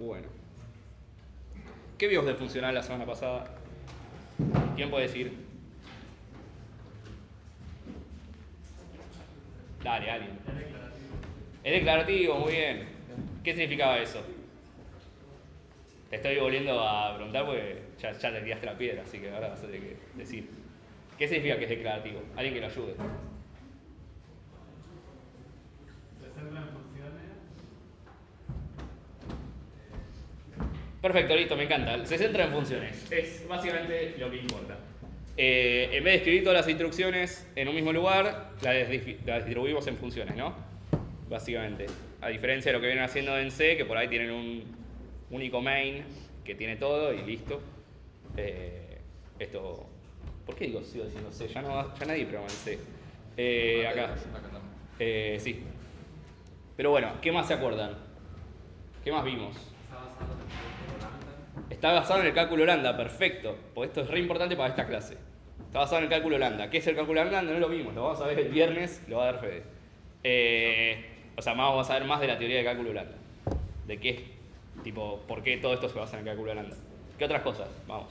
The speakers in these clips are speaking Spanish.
Bueno. ¿Qué vimos de funcional la semana pasada? ¿Quién puede decir? Dale, alguien. Es declarativo, muy bien. ¿Qué significaba eso? Te estoy volviendo a preguntar porque ya te tiraste la piedra, así que ahora vas a tener que decir. ¿Qué significa que es declarativo? Alguien que lo ayude. Se centra en funciones. Perfecto, listo, me encanta. Se centra en funciones. Es básicamente lo que importa. En vez de escribir todas las instrucciones en un mismo lugar, las distribuimos en funciones, ¿no? Básicamente. A diferencia de lo que vienen haciendo en C, que por ahí tienen un único main que tiene todo y listo. Esto. ¿Por qué sigo diciendo C? Ya nadie programa en C. Acá. Sí. Pero bueno, ¿qué más se acuerdan? ¿Qué más vimos? Está basado en el cálculo lambda, perfecto. Porque esto es re importante para esta clase. Está basado en el cálculo lambda. ¿Qué es el cálculo lambda? No lo vimos, lo vamos a ver el viernes, lo va a dar Fede. O sea, vamos a ver más de la teoría de cálculo lambda. De qué, tipo, por qué todo esto se basa en el cálculo lambda. ¿Qué otras cosas? Vamos.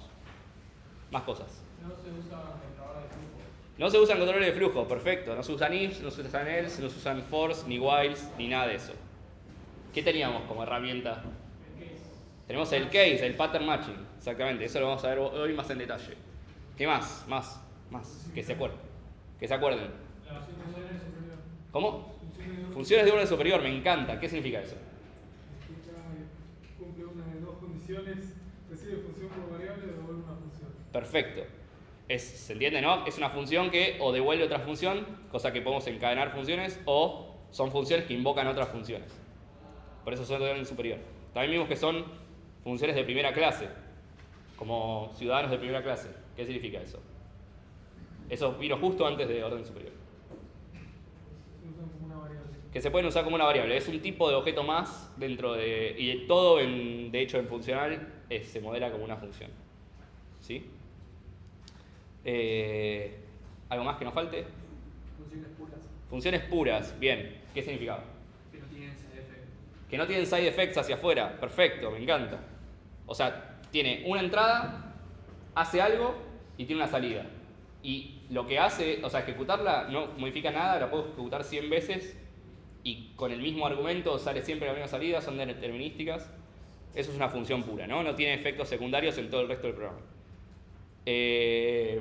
Más cosas. No se usa contador de flujo. No se usan controles de flujo, perfecto. No se usan ifs, no se usan else, no se usan for's, ni whiles, ni nada de eso. ¿Qué teníamos como herramienta? Tenemos el case, el pattern matching, exactamente, eso lo vamos a ver hoy más en detalle. ¿Qué más? Más, que se acuerden. Las funciones superior. ¿Cómo? Funciones de orden superior, me encanta. ¿Qué significa eso? Cumple una de dos condiciones, recibe función por variable o devuelve una función. Perfecto. ¿Se entiende, no? Es una función que o devuelve otra función, cosa que podemos encadenar funciones, o son funciones que invocan otras funciones. Por eso son de orden superior. También vimos que son funciones de primera clase, como ciudadanos de primera clase. ¿Qué significa eso? Eso vino justo antes de orden superior. Se usan como una variable. Que se pueden usar como una variable. Es un tipo de objeto más dentro de... Y todo, de hecho, en funcional se modela como una función. ¿Sí? ¿Algo más que nos falte? Funciones puras. Funciones puras. Bien. ¿Qué significaba? Que no tienen side effect. Que no tienen side effects hacia afuera. Perfecto, me encanta. O sea, tiene una entrada, hace algo y tiene una salida. Y lo que hace, o sea, ejecutarla no modifica nada, la puedo ejecutar 100 veces y con el mismo argumento sale siempre la misma salida, son determinísticas. Eso es una función pura, ¿no? No tiene efectos secundarios en todo el resto del programa. Y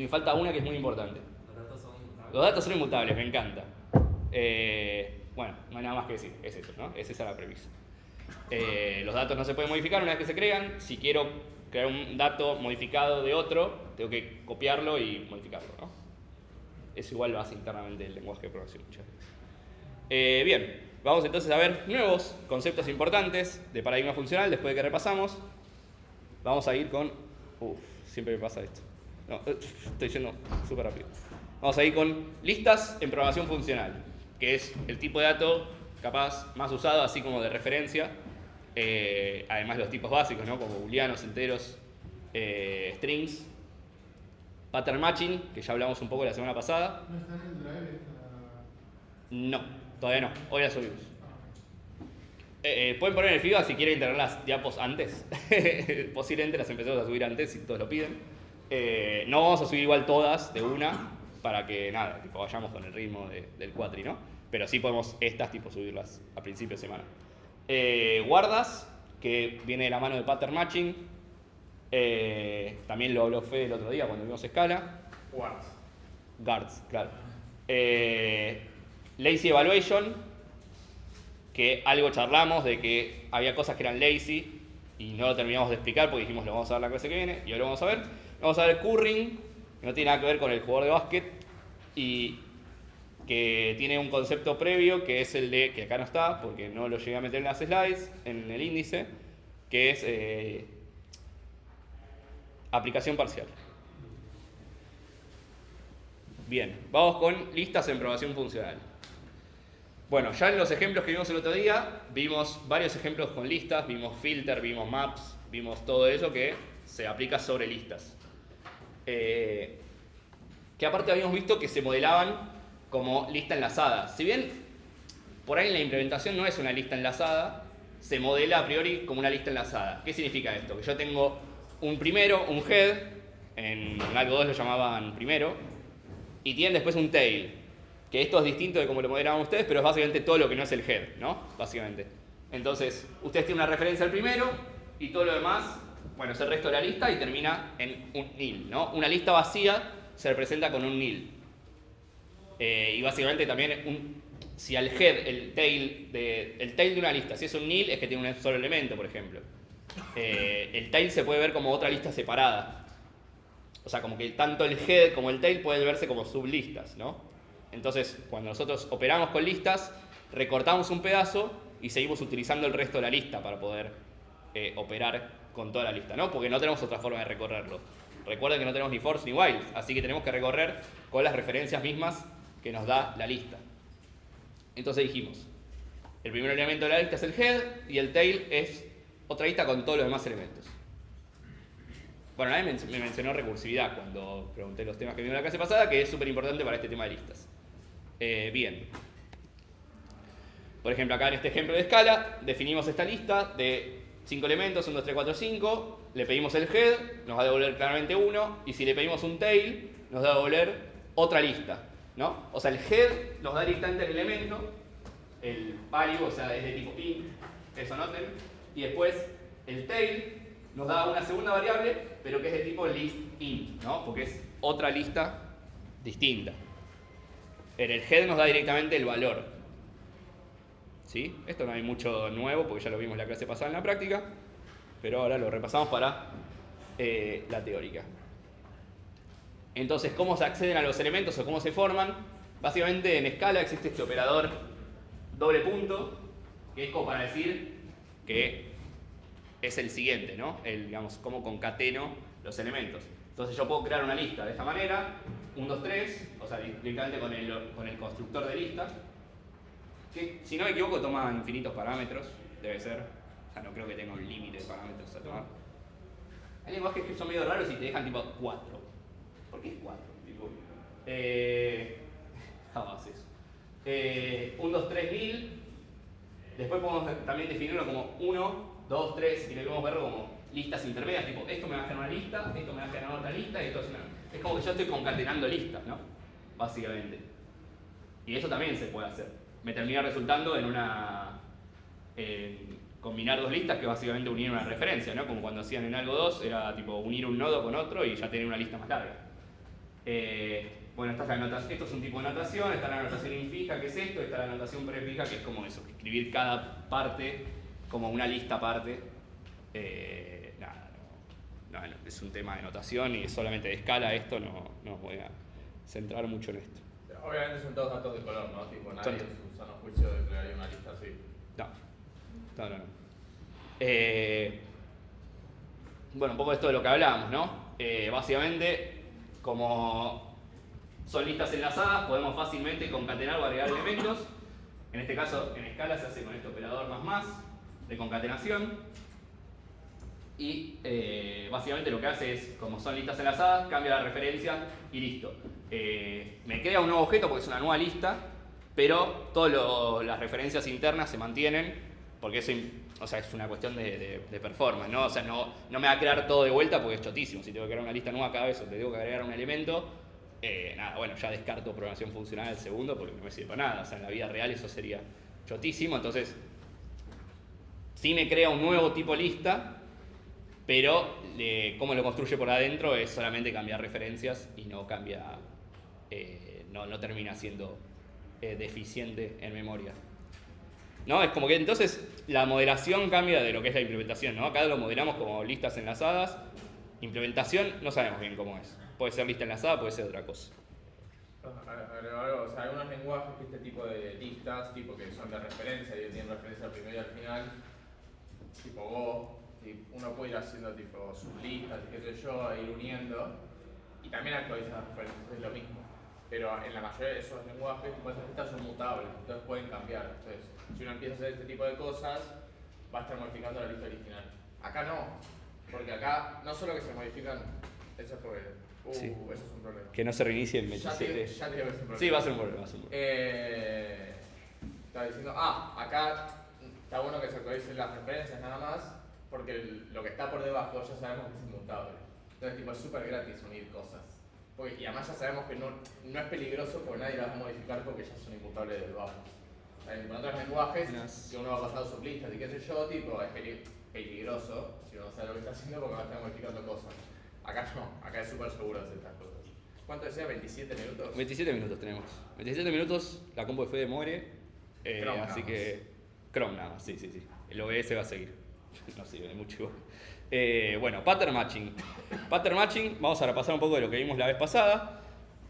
me falta una que es muy importante. Los datos son inmutables. Los datos son inmutables, me encanta. Bueno, no hay nada más que decir, es eso, ¿no? Es esa la premisa. Los datos no se pueden modificar una vez que se crean. Si quiero crear un dato modificado de otro, tengo que copiarlo y modificarlo, ¿no? Eso igual lo hace internamente el lenguaje de programación muchas veces. Bien, vamos entonces a ver nuevos conceptos importantes de paradigma funcional después de que repasamos. Vamos a ir con... siempre me pasa esto. No, estoy yendo súper rápido. Vamos a ir con listas en programación funcional, que es el tipo de dato capaz más usado, así como de referencia. Además los tipos básicos, ¿no? Como booleanos, enteros, strings. Pattern matching, que ya hablamos un poco la semana pasada. ¿No está en el drive No, todavía no. Hoy la subimos. Pueden poner en el feedback si quieren tener las diapos antes. Posiblemente las empecemos a subir antes si todos lo piden. No vamos a subir igual todas de una para que nada, tipo, vayamos con el ritmo del cuatri, ¿no? Pero sí podemos estas tipo subirlas a principio de semana. Guardas, que viene de la mano de pattern matching. También lo habló Fede el otro día cuando vimos escala. Guards, claro. Lazy evaluation, que algo charlamos de que había cosas que eran lazy y no lo terminamos de explicar porque dijimos lo vamos a ver la clase que viene y ahora lo vamos a ver. Vamos a ver curring, que no tiene nada que ver con el jugador de básquet y que tiene un concepto previo que es el de, que acá no está porque no lo llegué a meter en las slides, en el índice, que es aplicación parcial. Bien, vamos con listas en programación funcional. Bueno, ya en los ejemplos que vimos el otro día, vimos varios ejemplos con listas, vimos filter, vimos maps, vimos todo eso que se aplica sobre listas. Que aparte habíamos visto que se modelaban como lista enlazada. Si bien por ahí en la implementación no es una lista enlazada, se modela a priori como una lista enlazada. ¿Qué significa esto? Que yo tengo un primero, un head, en algo 2 lo llamaban primero, y tienen después un tail, que esto es distinto de como lo modelaban ustedes, pero es básicamente todo lo que no es el head, ¿no? Básicamente. Entonces, ustedes tienen una referencia al primero, y todo lo demás, bueno, es el resto de la lista y termina en un nil, ¿no? Una lista vacía se representa con un nil. Y básicamente también, si al head, el tail de una lista, si es un nil, es que tiene un solo elemento, por ejemplo. El tail se puede ver como otra lista separada. O sea, como que tanto el head como el tail pueden verse como sublistas, ¿no? Entonces, cuando nosotros operamos con listas, recortamos un pedazo y seguimos utilizando el resto de la lista para poder operar con toda la lista, ¿no? Porque no tenemos otra forma de recorrerlo. Recuerden que no tenemos ni force ni while, así que tenemos que recorrer con las referencias mismas que nos da la lista. Entonces dijimos, el primer elemento de la lista es el head y el tail es otra lista con todos los demás elementos. Bueno, nadie me mencionó recursividad cuando pregunté los temas que vimos en la clase pasada, que es súper importante para este tema de listas. Bien. Por ejemplo, acá en este ejemplo de escala, definimos esta lista de 5 elementos, 1, 2, 3, 4, 5, le pedimos el head, nos va a devolver claramente 1, y si le pedimos un tail, nos va a devolver otra lista, ¿no? O sea, el head nos da directamente el elemento, el value, o sea, es de tipo int, eso noten, y después el tail nos da una segunda variable, pero que es de tipo list int, ¿no? Porque es otra lista distinta. En el head nos da directamente el valor. ¿Sí? Esto no hay mucho nuevo porque ya lo vimos en la clase pasada en la práctica, pero ahora lo repasamos para la teórica. Entonces, ¿cómo se acceden a los elementos o cómo se forman? Básicamente en escala existe este operador doble punto, que es como para decir que es el siguiente, ¿no? Digamos, cómo concateno los elementos. Entonces yo puedo crear una lista de esta manera, 1, 2, 3, o sea, directamente con el constructor de lista, que, si no me equivoco, toma infinitos parámetros, debe ser. O sea, no creo que tenga un límite de parámetros a tomar. Hay lenguajes que son medio raros y te dejan tipo 4. ¿Por qué es 4? Tipo, jamás eso. 1, 2, 3, 1000. Después podemos también definirlo como 1, 2, 3, y le podemos verlo como listas intermedias, tipo, esto me va a generar una lista, esto me va a generar otra lista, esto es una... Es como que yo estoy concatenando listas, ¿no? Básicamente. Y eso también se puede hacer. Me termina resultando en combinar dos listas, que básicamente unir una referencia, ¿no? Como cuando hacían en algo 2, era tipo unir un nodo con otro y ya tener una lista más larga. Bueno, esta es la notación, esto es un tipo de notación, está la notación infija, que es esto, está la notación prefija, que es como eso, escribir cada parte como una lista aparte. No, es un tema de notación y solamente de escala, esto no voy a centrar mucho en esto. Obviamente son todos datos de color, ¿no? Tipo, nadie en su sano juicio de crear una lista así. No. Bueno, un poco de esto de lo que hablábamos, ¿no? Básicamente, como son listas enlazadas, podemos fácilmente concatenar o agregar elementos. En este caso, en escala se hace con este operador más de concatenación. Y básicamente lo que hace es, como son listas enlazadas, cambia la referencia y listo. Me crea un nuevo objeto porque es una nueva lista, pero todas las referencias internas se mantienen, porque eso, o sea, es una cuestión de performance, ¿no? O sea, no me va a crear todo de vuelta porque es chotísimo. Si tengo que crear una lista nueva cada vez o te tengo que agregar un elemento, bueno, ya descarto programación funcional del segundo porque no me sirve para nada. O sea, en la vida real eso sería chotísimo. Entonces, sí me crea un nuevo tipo lista, pero cómo lo construye por adentro es solamente cambiar referencias y no cambia, no termina siendo deficiente en memoria. ¿No? Es como que entonces la modelación cambia de lo que es la implementación, ¿no? Acá lo modelamos como listas enlazadas. Implementación no sabemos bien cómo es. Puede ser lista enlazada, puede ser otra cosa. O sea, algunos lenguajes que este tipo de listas, tipo que son de referencia y tienen referencia al primero y al final, tipo Go, uno puede ir haciendo tipo sublistas, qué sé yo, ir uniendo y también actualizar las referencias, es lo mismo. Pero en la mayoría de esos lenguajes, esas listas son mutables, entonces pueden cambiar. Entonces, si uno empieza a hacer este tipo de cosas, va a estar modificando la lista original. Acá no, porque acá no solo que se modifican, eso es porque, sí. Eso es un problema. Que no se reinicie el 27. Ya te digo que es un problema. Sí, va a ser un problema. Estaba diciendo, acá está bueno que se actualicen las referencias nada más, porque lo que está por debajo ya sabemos que es inmutable. Entonces, tipo, es súper gratis unir cosas. Y además ya sabemos que no es peligroso porque nadie las va a modificar porque ya son inmutables de debajo. En otros lenguajes, que uno va pasando sublistas y qué sé yo, tipo, es peligroso si uno sabe lo que está haciendo porque va a estar modificando cosas. Acá no, acá es súper seguro hacer estas cosas. ¿Cuánto decía? ¿27 minutos? 27 minutos tenemos. 27 minutos, la compu de Fede muere. Chrome Así nada que. Chrome nada más, sí. El OBS va a seguir. No sirve de mucho igual. Bueno, pattern matching. Pattern matching, vamos a repasar un poco de lo que vimos la vez pasada.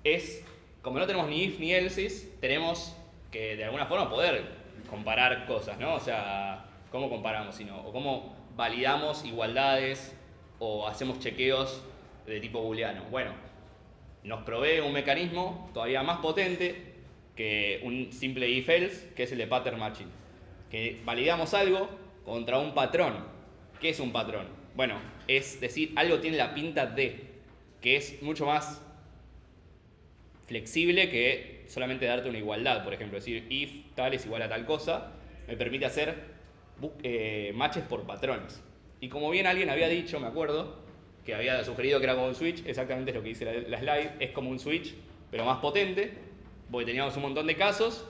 Es, como no tenemos ni if ni else's, tenemos que de alguna forma poder comparar cosas, ¿no? O sea, ¿cómo comparamos? O cómo validamos igualdades o hacemos chequeos de tipo booleano. Bueno, nos provee un mecanismo todavía más potente que un simple if-else, que es el de pattern matching. Que validamos algo contra un patrón. ¿Qué es un patrón? Bueno, es decir, algo tiene la pinta de, que es mucho más flexible que solamente darte una igualdad. Por ejemplo, decir if tal es igual a tal cosa, me permite hacer matches por patrones. Y como bien alguien había dicho, me acuerdo, que había sugerido que era como un switch, exactamente es lo que dice la slide, es como un switch, pero más potente, porque teníamos un montón de casos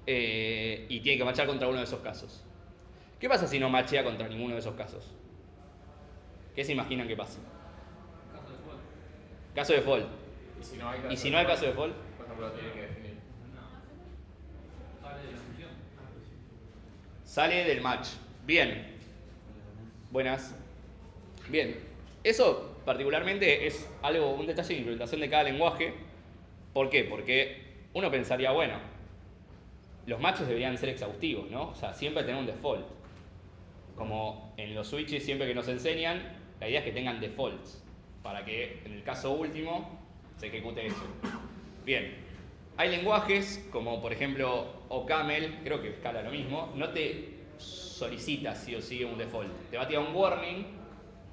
y tiene que matchar contra uno de esos casos. ¿Qué pasa si no machea contra ninguno de esos casos? ¿Qué se imaginan que pasa? Caso de default. Y si no hay caso de default? por ejemplo, lo tienen que definir. Sale de la función. Sale del match. Bien. Buenas. Bien. Eso particularmente es un detalle de implementación de cada lenguaje. ¿Por qué? Porque uno pensaría, bueno, los matches deberían ser exhaustivos, ¿no? O sea, siempre tener un default. Como en los switches siempre que nos enseñan, la idea es que tengan defaults, para que en el caso último se ejecute eso. Bien, hay lenguajes como por ejemplo OCaml, creo que escala lo mismo, no te solicita sí o sí un default, te va a tirar un warning,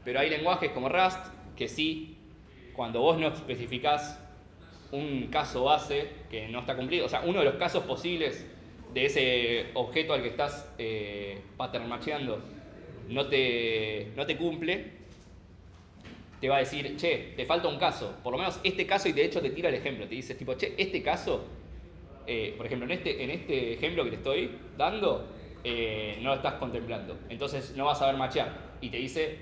pero hay lenguajes como Rust que sí, cuando vos no especificás un caso base que no está cumplido, o sea, uno de los casos posibles de ese objeto al que estás pattern matcheando no te cumple, te va a decir, che, te falta un caso, por lo menos este caso, y de hecho te tira el ejemplo, te dice tipo, che, este caso, por ejemplo, en este ejemplo que te estoy dando, no lo estás contemplando, entonces no vas a ver matchear, y te dice,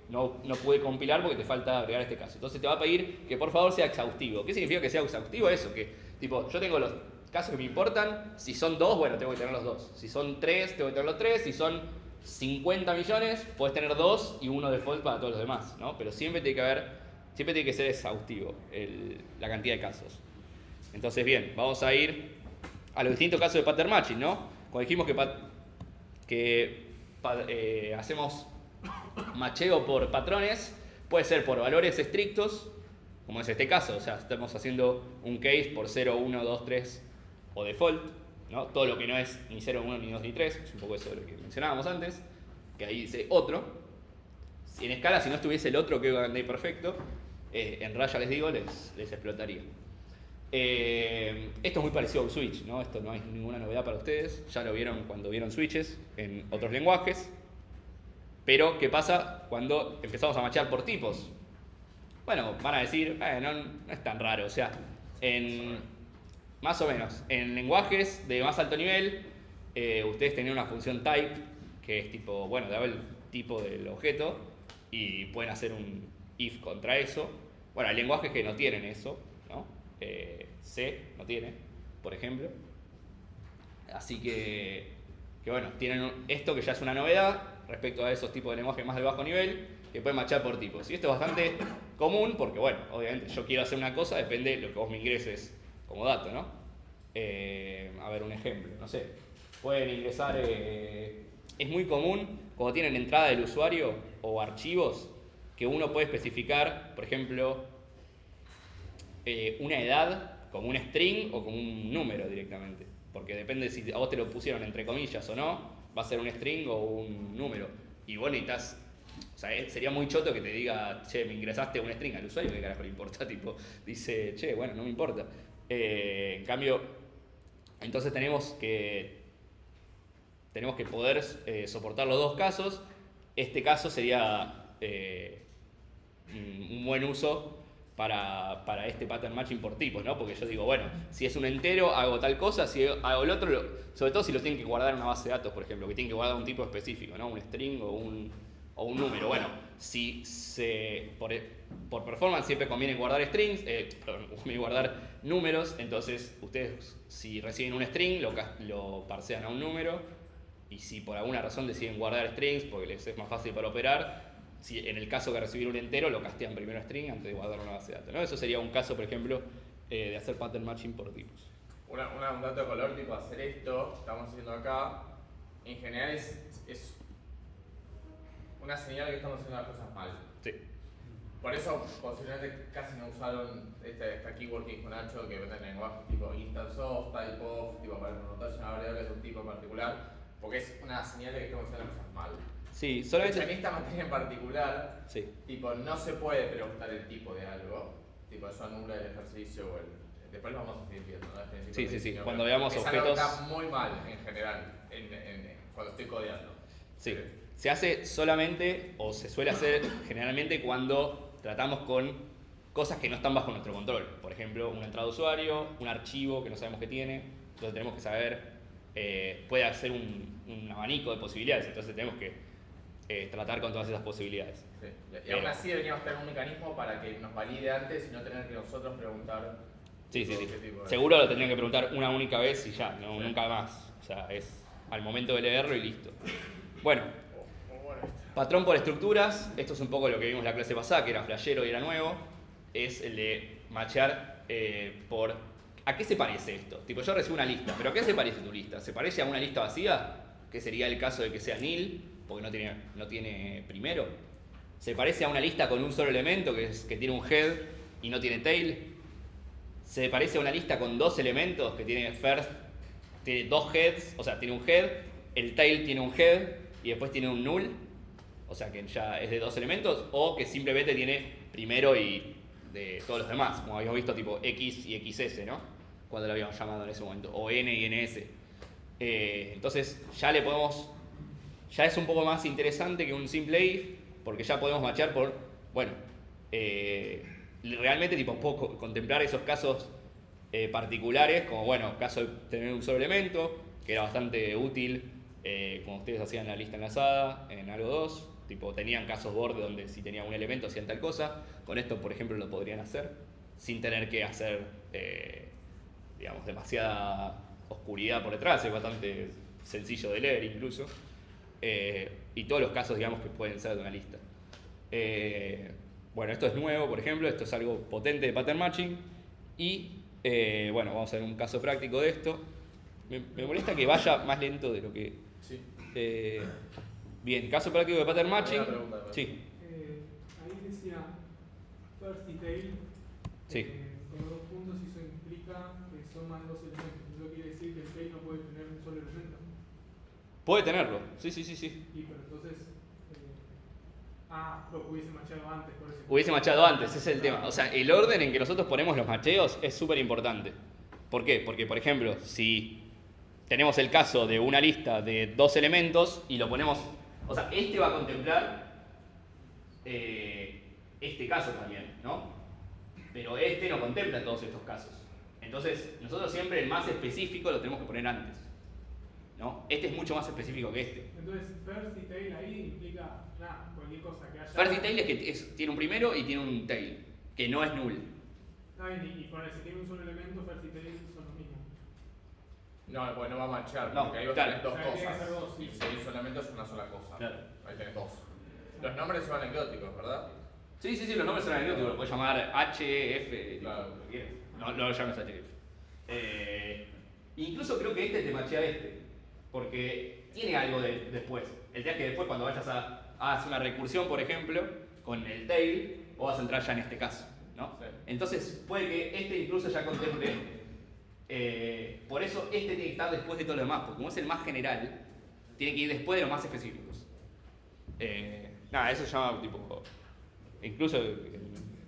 no pude compilar porque te falta agregar este caso, entonces te va a pedir que por favor sea exhaustivo. ¿Qué significa que sea exhaustivo? Eso, que tipo, yo tengo los casos que me importan, si son 2, bueno, tengo que tener los 2, si son 3, tengo que tener los 3, si son 50 millones, puedes tener 2 y uno default para todos los demás, ¿no? Pero siempre tiene que ser exhaustivo la cantidad de casos. Entonces, bien, vamos a ir a los distintos casos de pattern matching, ¿no? Cuando dijimos que hacemos macheo por patrones, puede ser por valores estrictos, como es este caso, o sea, estamos haciendo un case por 0, 1, 2, 3 o default, ¿no? Todo lo que no es ni 0, 1, ni 2, ni 3, es un poco eso de lo que mencionábamos antes, que ahí dice otro. En escala, si no estuviese el otro, que andé perfecto, en raya les digo, les explotaría. Esto es muy parecido a un switch, ¿no? Esto no es ninguna novedad para ustedes, ya lo vieron cuando vieron switches en otros lenguajes. Pero, ¿qué pasa cuando empezamos a machear por tipos? Bueno, van a decir, no es tan raro, o sea, más o menos, en lenguajes de más alto nivel, ustedes tenían una función type, que es tipo, bueno, daba el tipo del objeto, y pueden hacer un if contra eso. Bueno, hay lenguajes que no tienen eso, ¿no? C no tiene, por ejemplo. Así que bueno, tienen esto que ya es una novedad respecto a esos tipos de lenguajes más de bajo nivel, que pueden matchar por tipos. Y esto es bastante común porque, bueno, obviamente yo quiero hacer una cosa, depende de lo que vos me ingreses como dato, ¿no? A ver, un ejemplo, no sé. Pueden ingresar, es muy común cuando tienen entrada del usuario o archivos, que uno puede especificar, por ejemplo, una edad como un string o como un número directamente. Porque depende si a vos te lo pusieron entre comillas o no, va a ser un string o un número. Y vos necesitas, o sea, sería muy choto que te diga, che, me ingresaste un string al usuario, ¿qué carajo le importa? Tipo, dice, che, bueno, no me importa. En cambio, entonces tenemos que tenemos que poder soportar los dos casos. Este caso sería un buen uso para este pattern matching por tipos, ¿no? Porque yo digo, bueno, si es un entero hago tal cosa, si hago el otro, sobre todo si lo tienen que guardar en una base de datos, por ejemplo, que tienen que guardar un tipo específico, ¿no? Un string o un número. Bueno, si por performance siempre conviene guardar strings, conviene guardar números, entonces ustedes si reciben un string lo parsean a un número, y si por alguna razón deciden guardar strings porque les es más fácil para operar, si en el caso que recibir un entero lo castean primero a string antes de guardar una base de datos, ¿no? Eso sería un caso, por ejemplo, de hacer pattern matching por tipos. Un dato de color, tipo hacer esto, estamos haciendo acá, en general es una señal de que estamos haciendo las cosas mal. Sí. Por eso posiblemente casi no usaron esta keyword que dijo Nacho, que venden en lenguajes tipo instance of, type of, tipo para preguntarse una variable de un tipo en particular, porque es una señal de que estamos haciendo las cosas mal. Sí, De solamente... hecho, en esta materia en particular, Sí. tipo, no se puede preguntar el tipo de algo, tipo, eso anula el ejercicio o el... Después lo vamos a seguir viendo, ¿no? Sí. Cuando veamos es objetos... algo que está muy mal en general cuando estoy codeando. Sí. Se hace solamente, o se suele hacer generalmente cuando tratamos con cosas que no están bajo nuestro control. Por ejemplo, una entrada de usuario, un archivo que no sabemos qué tiene, entonces tenemos que saber, puede hacer un abanico de posibilidades, entonces tenemos que tratar con todas esas posibilidades. Sí. Y aún así deberíamos tener un mecanismo para que nos valide antes y no tener que nosotros preguntar. Sí. qué tipo de... Seguro lo tendrían que preguntar una única vez y ya, no, nunca más. O sea, es al momento de leerlo y listo. Bueno, patrón por estructuras. Esto es un poco lo que vimos en la clase pasada, que era flashero y era nuevo. Es el de matchear por... ¿A qué se parece esto? Tipo, yo recibo una lista, pero ¿a qué se parece tu lista? ¿Se parece a una lista vacía? Que sería el caso de que sea nil, porque no tiene primero. ¿Se parece a una lista con un solo elemento, que tiene un head y no tiene tail? ¿Se parece a una lista con dos elementos, que tiene first, tiene dos heads, o sea, tiene un head, el tail tiene un head y después tiene un null, o sea que ya es de dos elementos, o que simplemente tiene primero y de todos los demás, como habíamos visto tipo X y XS, ¿no? Cuando lo habíamos llamado en ese momento, o N y NS. Entonces ya es un poco más interesante que un simple if, porque ya podemos matchar por, bueno, realmente tipo puedo contemplar esos casos particulares, como bueno, caso de tener un solo elemento, que era bastante útil cuando ustedes hacían la lista enlazada en algo 2, tipo tenían casos borde donde si tenían un elemento hacían tal cosa. Con esto, por ejemplo, lo podrían hacer sin tener que hacer, digamos, demasiada oscuridad por detrás, es bastante sencillo de leer incluso. Y todos los casos, digamos, que pueden ser de una lista. Bueno, esto es nuevo, por ejemplo, esto es algo potente de pattern matching. Y bueno, vamos a ver un caso práctico de esto. Me molesta que vaya más lento de lo que... Sí. Bien, caso práctico de pattern matching. Sí. Ahí decía first y tail. Sí. Con los dos puntos, y eso implica que son más de dos elementos. Eso quiere decir que el tail no puede tener un solo elemento. Puede tenerlo, sí. Y pero entonces. Lo que hubiese machado antes, por eso. Hubiese machado antes, ese es el tema. O sea, el orden en que nosotros ponemos los macheos es súper importante. ¿Por qué? Porque, por ejemplo, si tenemos el caso de una lista de dos elementos y lo ponemos... O sea, este va a contemplar este caso también, ¿no? Pero este no contempla todos estos casos. Entonces, nosotros siempre el más específico lo tenemos que poner antes, ¿no? Este es mucho más específico que este. Entonces, first y tail ahí implica cualquier cosa que haya. First y tail es que tiene un primero y tiene un tail, que no es null. Está bien, y poner, si tiene un solo elemento, first y tail son lo mismo. No, pues no va a matchar, No, porque ahí vos claro. tenés dos O sea, tiene que cosas. ser dos, sí. Y si hay solamente es una sola cosa. Claro. Ahí tenés dos. Los nombres son anecdóticos, ¿verdad? Sí, los nombres son anecdóticos, lo puedes llamar H, F, Claro. lo que quieras. No lo llames HF. Incluso creo que este te machea este, porque tiene algo de después. El tema es que después cuando vayas a hacer una recursión, por ejemplo, con el tail, vos vas a entrar ya en este caso, ¿no? Sí. Entonces puede que este incluso ya contemple, por eso este tiene que estar después de todo lo demás, porque como es el más general, tiene que ir después de los más específicos. Eso se llama tipo, incluso...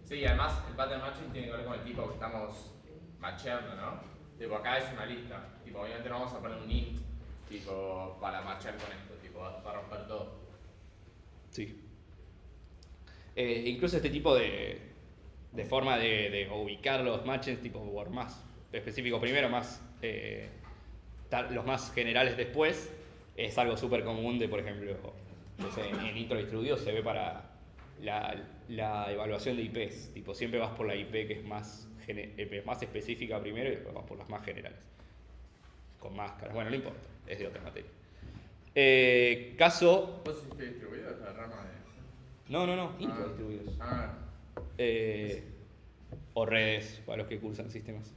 Sí, y además el pattern matching tiene que ver con el tipo que estamos matcheando, ¿no? Tipo, acá es una lista. Tipo, obviamente no vamos a poner un int tipo, para marchar con esto, tipo, para romper todo. Sí. Incluso este tipo de forma de ubicar los matches, tipo por más específico primero, más los más generales después, es algo súper común de, por ejemplo, no sé, en intro distribuido se ve para la evaluación de IPs. Tipo, siempre vas por la IP que es más específica primero y después vas por las más generales. Con máscaras, bueno, no importa, es de otra materia. Caso... ¿Vos hiciste distribuido? Es la rama de... No, intro distribuidos. O redes, para los que cursan sistemas.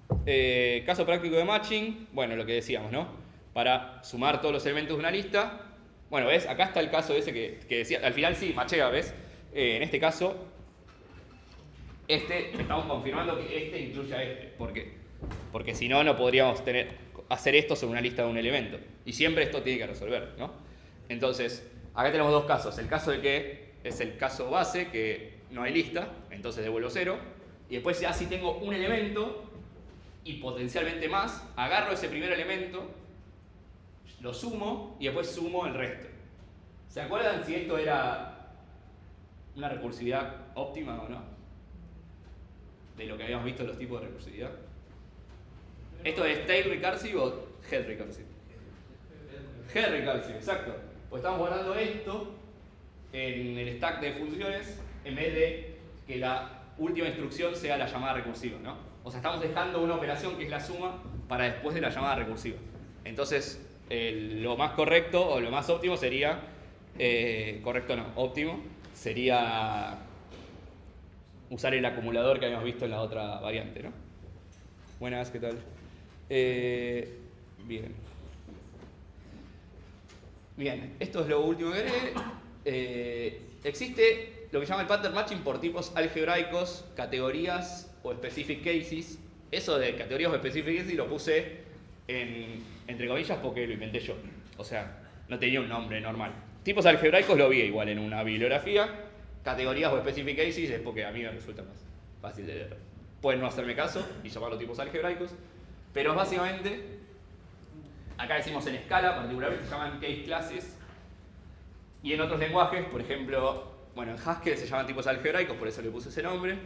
Caso práctico de matching, bueno, lo que decíamos, ¿no? Para sumar todos los elementos de una lista. Bueno, ¿ves? Acá está el caso ese que decía, al final sí, machea, ¿ves? En este caso, estamos confirmando que este incluye a este. ¿Por qué? Porque si no, no podríamos hacer esto sobre una lista de un elemento. Y siempre esto tiene que resolver, ¿no? Entonces, acá tenemos dos casos. El caso de que es el caso base, que no hay lista, entonces devuelvo 0. Y después ya si tengo un elemento y potencialmente más, agarro ese primer elemento, lo sumo y después sumo el resto. ¿Se acuerdan si esto era una recursividad óptima o no? De lo que habíamos visto de los tipos de recursividad. ¿Esto es tail recursive o head recursive? Head recursive, exacto. Pues estamos guardando esto en el stack de funciones en vez de que la última instrucción sea la llamada recursiva, ¿no? O sea, estamos dejando una operación que es la suma para después de la llamada recursiva. Entonces, lo más correcto o lo más óptimo sería, óptimo, sería usar el acumulador que habíamos visto en la otra variante, ¿no? Buenas, ¿qué tal? Bien, esto es lo último que haré. Existe lo que se llama el pattern matching por tipos algebraicos, categorías o specific cases. Eso de categorías o specific cases lo puse entre comillas porque lo inventé yo. O sea, no tenía un nombre normal. Tipos algebraicos lo vi igual en una bibliografía. Categorías o specific cases es porque a mí me resulta más fácil de leer. Pueden no hacerme caso y llamarlo tipos algebraicos. Pero básicamente, acá decimos en Scala particularmente, se llaman case classes. Y en otros lenguajes, por ejemplo, bueno, en Haskell se llaman tipos algebraicos, por eso le puse ese nombre.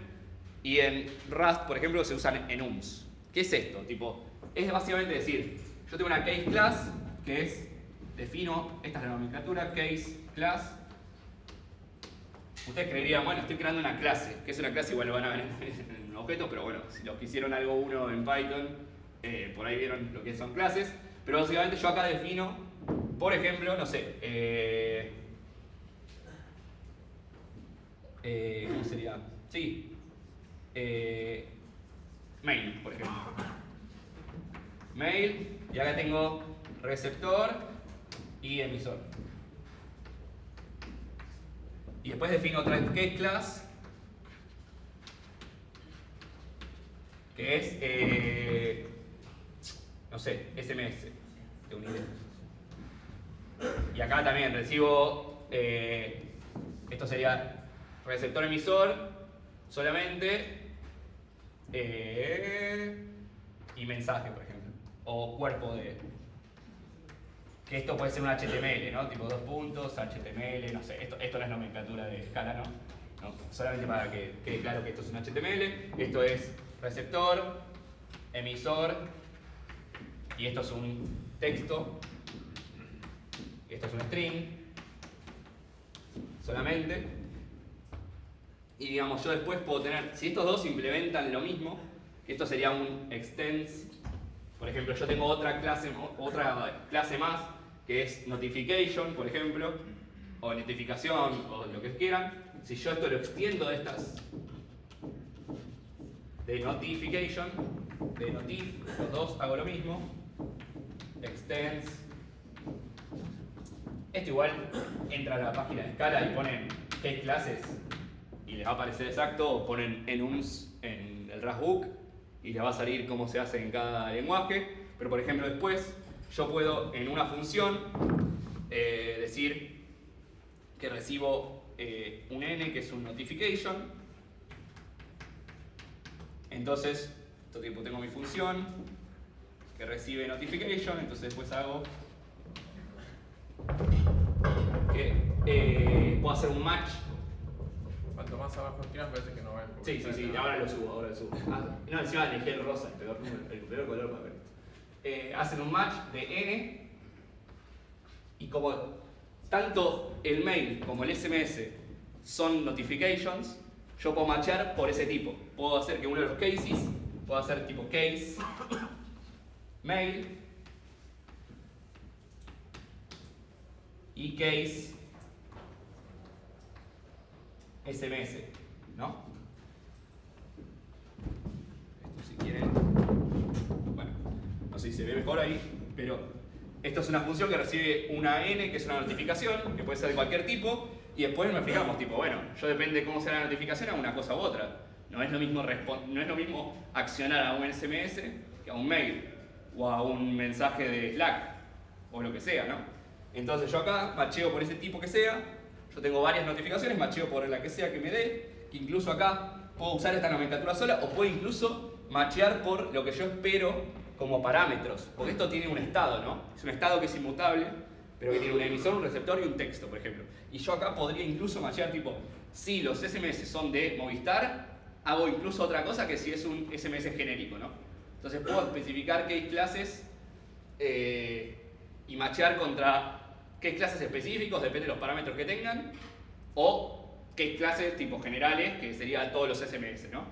Y en Rust, por ejemplo, se usan enums. ¿Qué es esto? Tipo, es básicamente decir, yo tengo una case class que es, defino, esta es la nomenclatura, case class. Ustedes creerían, bueno, estoy creando una clase. ¿Qué es una clase? Igual lo van a ver en un objeto, pero bueno, si los que hicieron algo uno en Python, por ahí vieron lo que son clases. Pero básicamente yo acá defino, por ejemplo, no sé, ¿cómo sería? Sí. Mail, por ejemplo. Mail, y acá tengo receptor y emisor. Y después defino otra case class que es, no sé, SMS de unidad. Y acá también recibo, esto sería receptor emisor solamente y mensaje, por ejemplo, o cuerpo de, que esto puede ser un HTML, ¿no? Tipo 2 puntos, HTML, no sé, esto no es nomenclatura de Scala, ¿no? No, solamente para que quede claro que esto es un HTML, esto es receptor, emisor, y esto es un texto, y esto es un string, solamente. Y digamos, yo después puedo tener, si estos dos implementan lo mismo, esto sería un extends, por ejemplo, yo tengo otra clase más, que es notification, por ejemplo, o notificación, o lo que quieran. Si yo esto lo extiendo de estas, de notification, de notif, los dos hago lo mismo, extends. Esto igual entra a la página de Scala y ponen qué clases y les va a aparecer exacto, o ponen enums en el Rustbook y les va a salir cómo se hace en cada lenguaje. Pero por ejemplo después yo puedo en una función decir que recibo un n que es un notification. Entonces tengo mi función que recibe notification, entonces después hago que puedo hacer un match. Cuanto más abajo escribas parece que no va a enfocar. Sí, ahora lo subo. No, encima elegí el rosa, el peor color para ver esto. Hacen un match de n y como tanto el mail como el SMS son notifications, yo puedo matchear por ese tipo. Puedo hacer que uno de los cases, puedo hacer tipo case mail y case SMS, ¿no? Esto si quieren, bueno, no sé si se ve mejor ahí, pero esto es una función que recibe una N, que es una notificación, que puede ser de cualquier tipo, y después nos fijamos, tipo, bueno, yo depende de cómo sea la notificación, hago una cosa u otra. No es lo mismo accionar a un SMS que a un mail, o a un mensaje de Slack, o lo que sea, ¿no? Entonces yo acá macheo por ese tipo que sea, yo tengo varias notificaciones, macheo por la que sea que me dé, que incluso acá puedo usar esta nomenclatura sola, o puedo incluso machear por lo que yo espero como parámetros, porque esto tiene un estado, ¿no? Es un estado que es inmutable, pero que tiene un emisor, un receptor y un texto, por ejemplo. Y yo acá podría incluso machear tipo, si los SMS son de Movistar, hago incluso otra cosa que si es un SMS genérico, ¿no? Entonces puedo especificar qué clases y machear contra qué clases específicos, depende de los parámetros que tengan, o qué clases tipo generales, que serían todos los SMS, ¿no?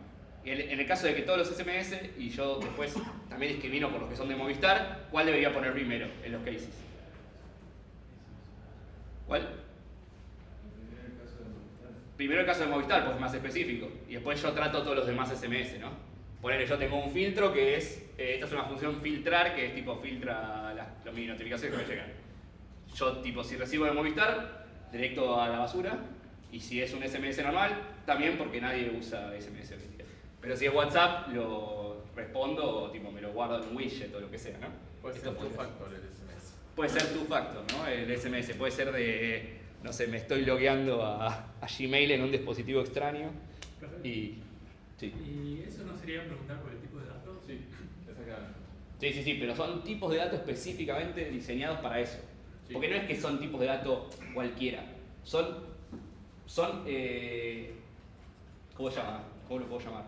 Y en el caso de que todos los SMS, y yo después también discrimino por los que son de Movistar, ¿cuál debería poner primero en los cases? ¿Cuál? Primero el caso de Movistar, pues es más específico. Y después yo trato todos los demás SMS, ¿no? Ponele, yo tengo un filtro que es, esta es una función filtrar, que es tipo filtra las mini notificaciones que me llegan. Yo tipo, si recibo de Movistar, directo a la basura. Y si es un SMS normal, también porque nadie usa SMS hoy en día. Pero si es WhatsApp, lo respondo o tipo, me lo guardo en un widget o lo que sea, ¿no? Puede ser two factor el SMS. Puede ser two factor, ¿no? El SMS puede ser de, no sé, me estoy logueando a Gmail en un dispositivo extraño y... Sí. ¿Y eso no sería preguntar por el tipo de datos? Sí, exactamente. Sí, pero son tipos de datos específicamente diseñados para eso. Sí. Porque no es que son tipos de datos cualquiera. Son ¿cómo se llama? ¿Cómo lo puedo llamar?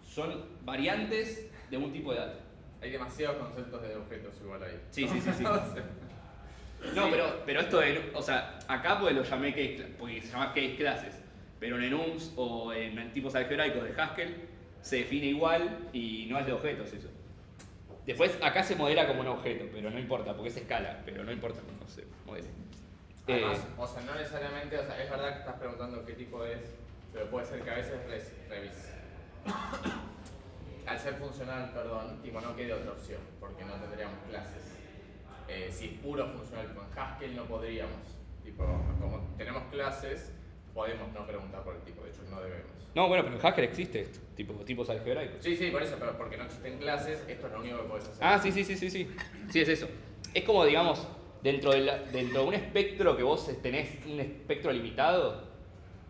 Son variantes de un tipo de dato. Hay demasiados conceptos de objetos igual ahí. Sí. No, pero esto de, o sea, acá pues lo llamé case, porque se llama case classes, pero en enums o en tipos algebraicos de Haskell se define igual y no es de objetos eso. Después acá se modela como un objeto, pero no importa, porque es escala, pero no importa cómo se modele. Además, o sea, no necesariamente, o sea, es verdad que estás preguntando qué tipo es, pero puede ser que a veces al ser funcional, perdón, tipo no quede otra opción, porque no tendríamos clases. Si es puro funcional con Haskell no podríamos, tipo, como tenemos clases, podemos no preguntar por el tipo, de hecho no debemos. No, bueno, pero en Haskell existe esto, tipos algebraicos. Sí, por eso, pero porque no existen clases, esto es lo único que podés hacer. Ah, sí. Sí, es eso. Es como, digamos, dentro de un espectro que vos tenés, un espectro limitado,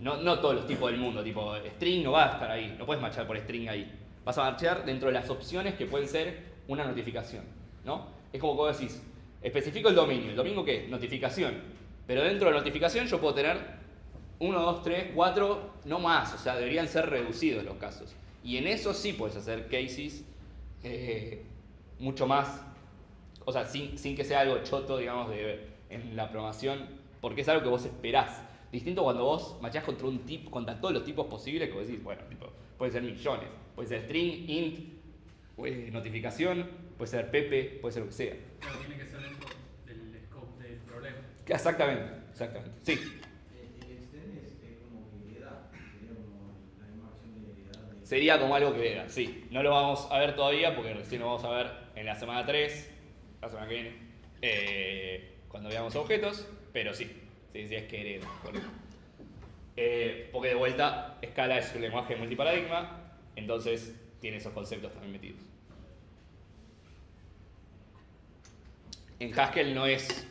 no todos los tipos del mundo, tipo string no va a estar ahí, no puedes marchar por string ahí. Vas a marchar dentro de las opciones que pueden ser una notificación, ¿no? Es como vos decís, especifico el dominio ¿qué es? Notificación. Pero dentro de la notificación yo puedo tener 1, 2, 3, 4, no más, o sea, deberían ser reducidos los casos. Y en eso sí puedes hacer cases mucho más, o sea, sin que sea algo choto, digamos, en la programación, porque es algo que vos esperás. Distinto cuando vos machás contra todos los tipos posibles, que vos decís, bueno, tipo, puede ser millones, puede ser string, int, notificación, puede ser Pepe, puede ser lo que sea. Pero tiene que ser dentro del scope del problema. Exactamente, sí. El extend es como hibridad, sería como la misma versión de hibridad. Sería como algo que vera, sí. No lo vamos a ver todavía porque recién lo vamos a ver en la semana 3, la semana que viene, cuando veamos objetos, pero sí es que hereda. Porque de vuelta, Scala es un lenguaje multiparadigma, entonces tiene esos conceptos también metidos. En Haskell no es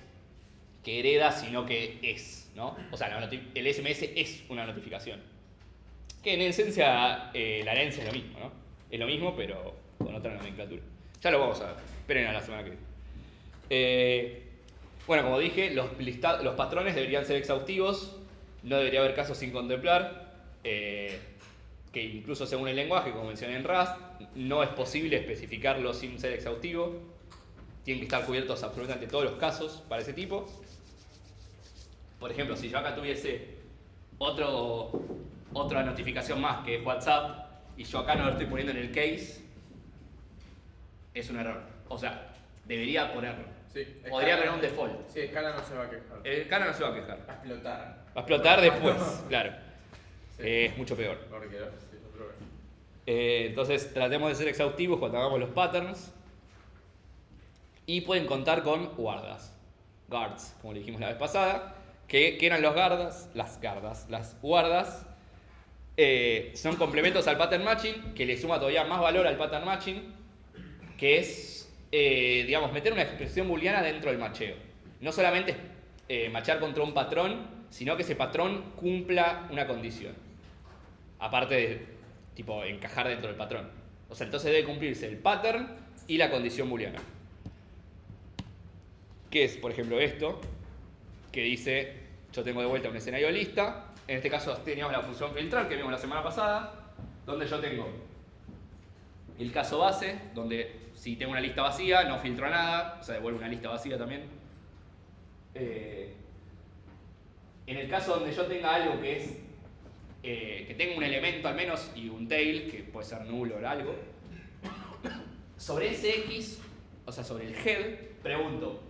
que hereda, sino que es, ¿no? O sea, el SMS es una notificación. Que en esencia la herencia es lo mismo, ¿no? Es lo mismo, pero con otra nomenclatura. Ya lo vamos a ver. Esperen a la semana que viene. Bueno, como dije, los patrones deberían ser exhaustivos, no debería haber casos sin contemplar, que incluso según el lenguaje, como mencioné en Rust, no es posible especificarlo sin ser exhaustivo. Tienen que estar cubiertos absolutamente todos los casos para ese tipo. Por ejemplo, si yo acá tuviese otra notificación más que es WhatsApp y yo acá no lo estoy poniendo en el case, es un error. O sea, debería ponerlo. Sí, Podría Scala- tener un default. Sí, Scala no se va a quejar. El cara no se va a quejar. Va a explotar. Va a explotar después, claro. Sí. Es mucho peor. Porque sí, yo creo que- Entonces tratemos de ser exhaustivos cuando hagamos los patterns. Y pueden contar con guardas. Guards, como le dijimos la vez pasada. ¿Qué eran los guardas? Las guardas son complementos al pattern matching que le suma todavía más valor al pattern matching, que es, digamos, meter una expresión booleana dentro del macheo. No solamente machear contra un patrón, sino que ese patrón cumpla una condición. Aparte de, tipo, encajar dentro del patrón. O sea, entonces debe cumplirse el pattern y la condición booleana. Que es, por ejemplo, esto, que dice, yo tengo de vuelta un escenario lista. En este caso teníamos la función filtrar que vimos la semana pasada, donde yo tengo el caso base, donde si tengo una lista vacía, no filtro nada, o sea, devuelvo una lista vacía también. En el caso donde yo tenga algo que es, que tenga un elemento al menos y un tail, que puede ser nulo o algo, sobre ese X, o sea, sobre el head, pregunto,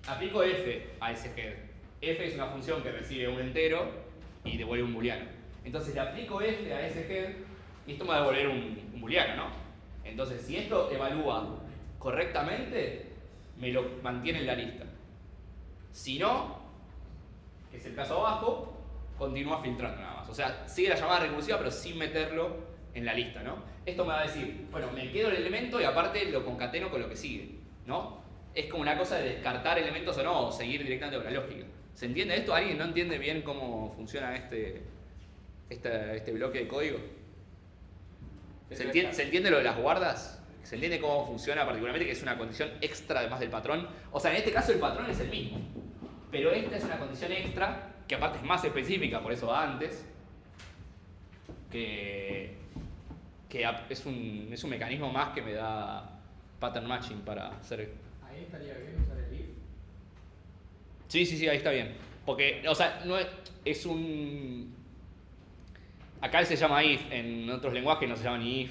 aplico f a ese head. F es una función que recibe un entero y devuelve un booleano. Entonces le aplico f a ese head y esto me va a devolver un booleano, ¿no? Entonces, si esto evalúa correctamente, me lo mantiene en la lista. Si no, que es el caso abajo, continúa filtrando nada más. O sea, sigue la llamada recursiva pero sin meterlo en la lista, ¿no? Esto me va a decir, bueno, me quedo el elemento y aparte lo concateno con lo que sigue, ¿no? Es como una cosa de descartar elementos o no, o seguir directamente con la lógica. ¿Se entiende esto? ¿Alguien no entiende bien cómo funciona este bloque de código? ¿Se entiende lo de las guardas? ¿Se entiende cómo funciona particularmente? Que es una condición extra además del patrón. O sea, en este caso el patrón es el mismo. Pero esta es una condición extra, que aparte es más específica, por eso va antes. Que es un mecanismo más que me da pattern matching para hacer... Ahí estaría bien usar el if. Sí, ahí está bien. Porque, o sea, no es un... Acá se llama if, en otros lenguajes no se llama ni if,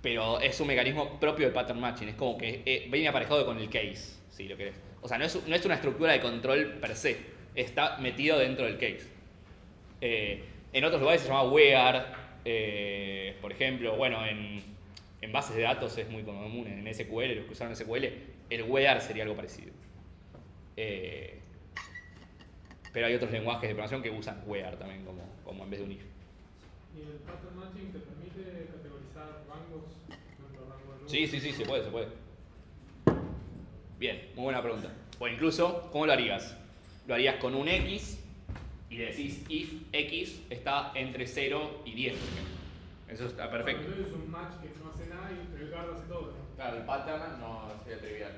pero es un mecanismo propio del pattern matching. Es como que viene aparejado con el case, si lo querés. O sea, no es una estructura de control per se, está metido dentro del case. En otros lugares se llama where, por ejemplo, bueno, en bases de datos es muy común, en SQL, los que usaron SQL, el where sería algo parecido. Pero hay otros lenguajes de programación que usan where también como en vez de un if. ¿Y el pattern matching te permite categorizar rangos dentro del rango de números? Sí, se puede. Bien, muy buena pregunta. O incluso, ¿cómo lo harías? Lo harías con un X y le decís if X está entre 0 y 10, por ejemplo. Eso está perfecto. Entonces es un match que no hace nada y el guard hace todo, ¿no? Claro, el pattern no sería trivial.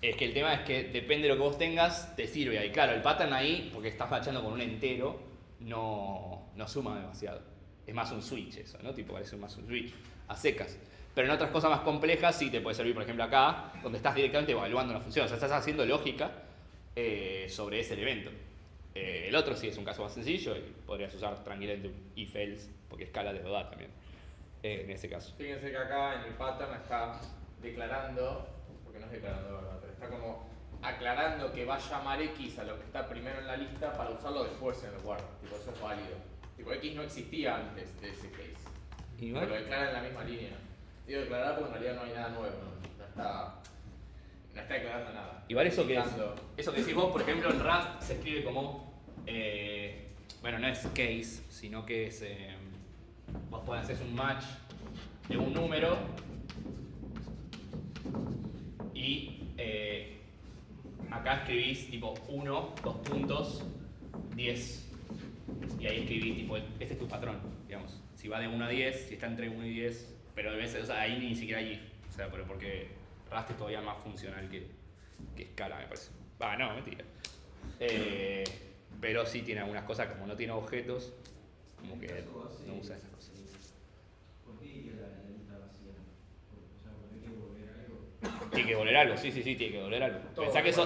Es que el tema es que depende de lo que vos tengas, te sirve ahí. Claro, el pattern ahí, porque estás matchando con un entero, no suma demasiado. Es más un switch eso, ¿no? Tipo, parece más un switch, a secas. Pero en otras cosas más complejas sí te puede servir, por ejemplo acá, donde estás directamente evaluando una función. O sea, estás haciendo lógica sobre ese elemento. El otro sí es un caso más sencillo y podrías usar tranquilamente un if-else, porque escala de verdad también, en ese caso. Fíjense que acá en el pattern está declarando, porque no es declarando, ¿verdad? Pero está como aclarando que va a llamar X a lo que está primero en la lista para usarlo después en el guard. Tipo, eso es válido. Tipo, X no existía antes de ese case. Igual. Pero lo declara en la misma línea. Digo declarar porque en realidad no hay nada nuevo, no está declarando nada. Igual eso que Indicando. decís vos, por ejemplo, en Rust se escribe como, bueno, no es case, sino que es, vos podés hacer un match de un número y acá escribís tipo 1, 2 puntos, 10. Y ahí escribís tipo, este es tu patrón, digamos. Si va de 1 a 10, si está entre 1 y 10, pero debe ser, o sea, ahí ni siquiera hay if, o sea, pero porque Rust es todavía más funcional que Scala, me parece. No, mentira. Pero sí tiene algunas cosas, como no tiene objetos, como que no usa esas cosas. ¿Por qué iría la lista vacía? O sea, ¿por qué hay que volver algo? Tiene que devolver algo, sí, tiene que devolver algo. Pensá que es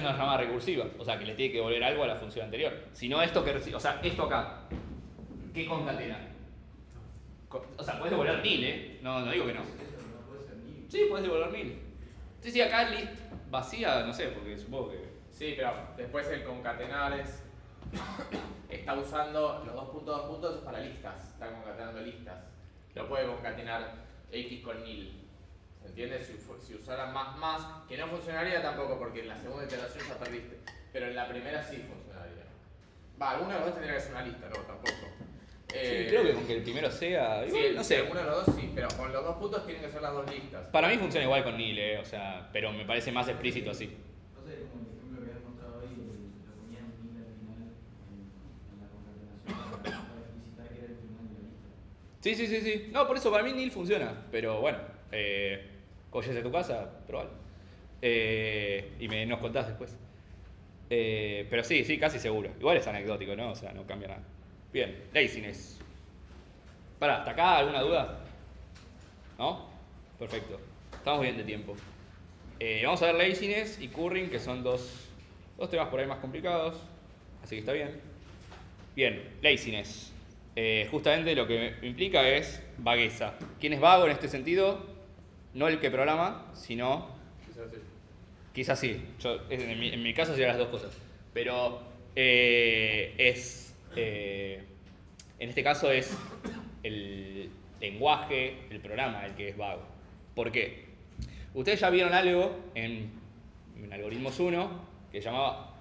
una llamada recursiva, o sea, que le tiene que devolver algo a la función anterior. Si no, esto que recibe, o sea, esto acá, ¿qué concatena? O sea, puedes devolver 1000, ¿eh? No digo que no. Eso no puede ser ni. Sí, puedes devolver 1000. Sí, acá list vacía, no sé, porque supongo que... Sí, pero después el concatenar está usando los 2 puntos para listas, está concatenando listas. No puede concatenar X con nil. ¿Se entiende? Si usaran más, que no funcionaría tampoco porque en la segunda iteración ya perdiste. Pero en la primera sí funcionaría. Alguno de los dos tendría que ser una lista, no, tampoco. Sí, creo que con que el primero sea... Igual, Sí, no sé. Alguno de los dos sí, pero con los 2 puntos tienen que ser las 2 listas. Para mí funciona igual con nil, o sea, pero me parece más explícito así. No sé, como el ejemplo que habías mostrado ahí, lo ponían nil al final en la concatenación para explicitar que era el final de la lista. Sí. No, por eso para mí nil funciona, pero bueno, coges de tu casa, probalo. Y nos contás después. Pero sí, casi seguro. Igual es anecdótico, ¿no? O sea, no cambia nada. Bien, laziness. ¿Hasta acá alguna duda? ¿No? Perfecto. Estamos bien de tiempo. Vamos a ver laziness y curring, que son dos temas por ahí más complicados. Así que está bien. Bien, laziness. Justamente lo que implica es vagueza. ¿Quién es vago en este sentido? No el que programa, sino... Quizás sí. En mi caso serían las dos cosas. Pero en este caso es el lenguaje, el programa el que es vago. ¿Por qué? Ustedes ya vieron algo en Algoritmos 1 que se llamaba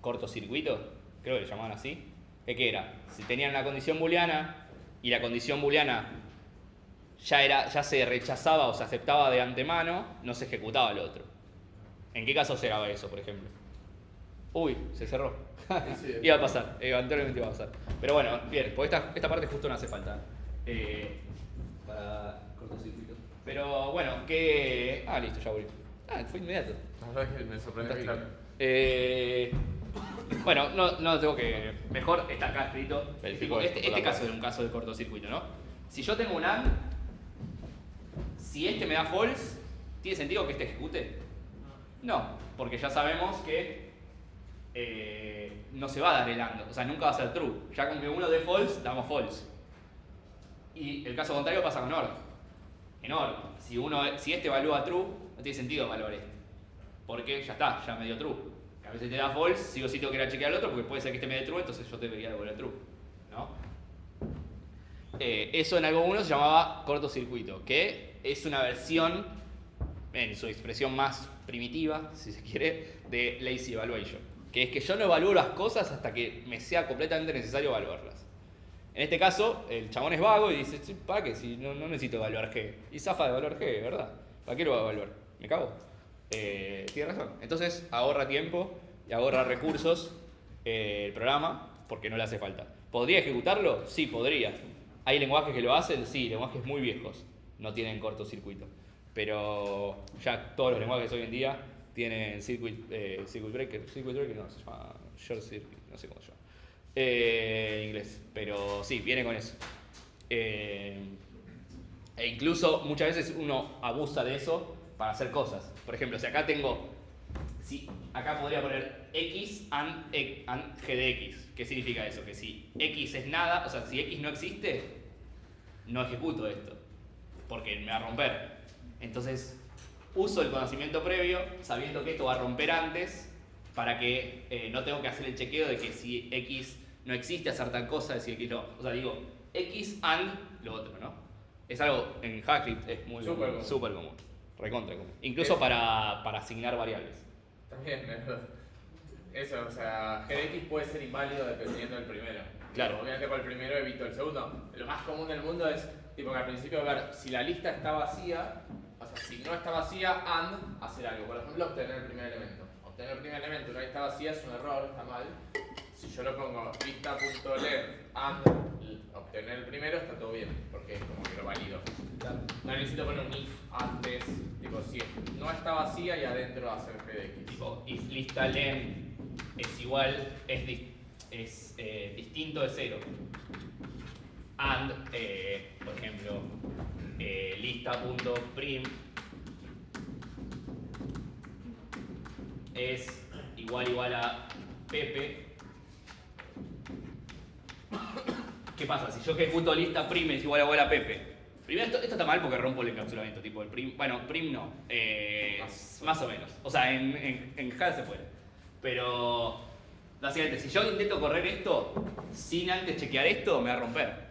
cortocircuito, creo que le llamaban así. ¿Qué era? Si tenían una condición booleana y la condición booleana ya se rechazaba o se aceptaba de antemano, no se ejecutaba el otro. ¿En qué caso será eso, por ejemplo? Uy, se cerró. Sí. Iba a pasar, eventualmente iba a pasar. Pero bueno, bien, porque esta parte justo no hace falta para cortocircuito. Pero bueno, listo, ya volví. Fue inmediato. La verdad es que me sorprendió. Bueno, no tengo que... Mejor está acá escrito. Verifico Este esto, caso es un caso de cortocircuito, ¿no? Si yo tengo un AND, si este me da false, ¿tiene sentido que este ejecute? No, porque ya sabemos que no se va a dar el AND, o sea, nunca va a ser true. Ya con que uno dé false, damos false. Y el caso contrario pasa con OR. En OR, si este evalúa true, no tiene sentido evaluar este. Porque ya está, ya me dio true. A veces te da false, sí o sí tengo que ir a chequear al otro, porque puede ser que este me dé true, entonces yo debería devolver true, ¿no? Eso en algo 1 se llamaba cortocircuito, que es una versión, en su expresión más primitiva, si se quiere, de lazy evaluation, que es que yo no evalúo las cosas hasta que me sea completamente necesario evaluarlas. En este caso, el chabón es vago y dice, ¿para qué? Si no necesito evaluar G. Y zafa de evaluar G, ¿verdad? ¿Para qué lo va a evaluar? ¿Me cago? Tiene razón. Entonces ahorra tiempo y ahorra recursos el programa porque no le hace falta. ¿Podría ejecutarlo? Sí, podría. ¿Hay lenguajes que lo hacen? Sí, lenguajes muy viejos no tienen cortocircuito. Pero ya todos los lenguajes hoy en día tienen circuit breaker no, se llama short circuit, no sé cómo se llama en inglés, pero sí, viene con eso. E incluso muchas veces uno abusa de eso para hacer cosas. Por ejemplo, si acá podría poner x and g de x. ¿Qué significa eso? Que si x es nada, o sea, si x no existe, no ejecuto esto, porque me va a romper. Entonces, uso el conocimiento previo, sabiendo que esto va a romper antes, para que no tengo que hacer el chequeo de que si x no existe, hacer tal cosa, decir que no. O sea, digo, x and lo otro, ¿no? Es algo en JavaScript, es muy súper común, recontra común. Incluso para asignar variables. También, eso, o sea, g de x puede ser inválido dependiendo del primero. Claro. Obviamente con el primero evito el segundo. Lo más común del mundo es, tipo, que al principio ver si la lista está vacía, o sea, si no está vacía, and, hacer algo. Por ejemplo, obtener el primer elemento. Obtener el primer elemento, una lista vacía es un error, está mal. Si yo lo pongo lista.left and, obtener el primero está todo bien, porque es como que lo valido. No necesito poner un if antes, tipo si no está vacía y adentro hacer f de x. Tipo, if lista len es igual, es distinto de 0. And, por ejemplo, lista.prim es igual a Pepe. ¿Qué pasa? Si yo ejecuto lista prim es igual a Pepe. Primero, esto está mal porque rompo el encapsulamiento, tipo el prim. Bueno, prim no. Más o menos. O sea, en Java se puede. Pero, básicamente, si yo intento correr esto sin antes chequear esto, me va a romper.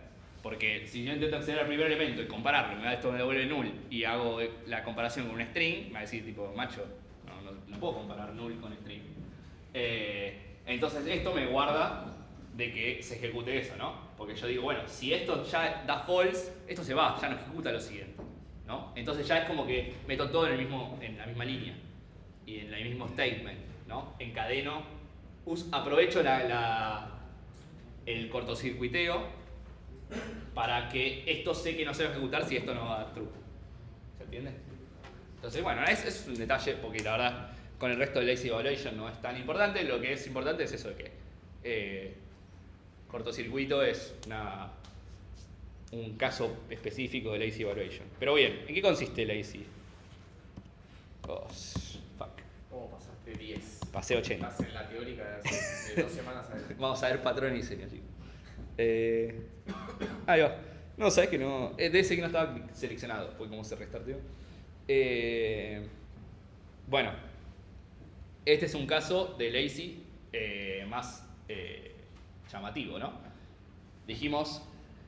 Porque si yo intento acceder al primer elemento y compararlo, esto me devuelve null y hago la comparación con un string, me va a decir, tipo, macho, no puedo comparar null con string. Entonces, esto me guarda de que se ejecute eso, ¿no? Porque yo digo, bueno, si esto ya da false, esto se va, ya no ejecuta lo siguiente, ¿no? Entonces ya es como que meto todo en la misma línea y en el mismo statement, ¿no? Encadeno, aprovecho el cortocircuiteo para que esto sé que no se va a ejecutar si esto no va a dar true. ¿Se entiende? Entonces, bueno, es un detalle porque la verdad con el resto de lazy evaluation no es tan importante. Lo que es importante es eso de que cortocircuito es un caso específico de lazy evaluation. Pero bien, ¿en qué consiste lazy? Fuck. ¿Cómo pasaste 10? Pasé 80. Estás en la teórica de 2 semanas a ver. Vamos a ver patrón y diseño, chicos. Ahí va. No, sabes que no. De ese que no estaba seleccionado. Fue como se restarteó. Bueno. Este es un caso de lazy más llamativo, ¿no? Dijimos,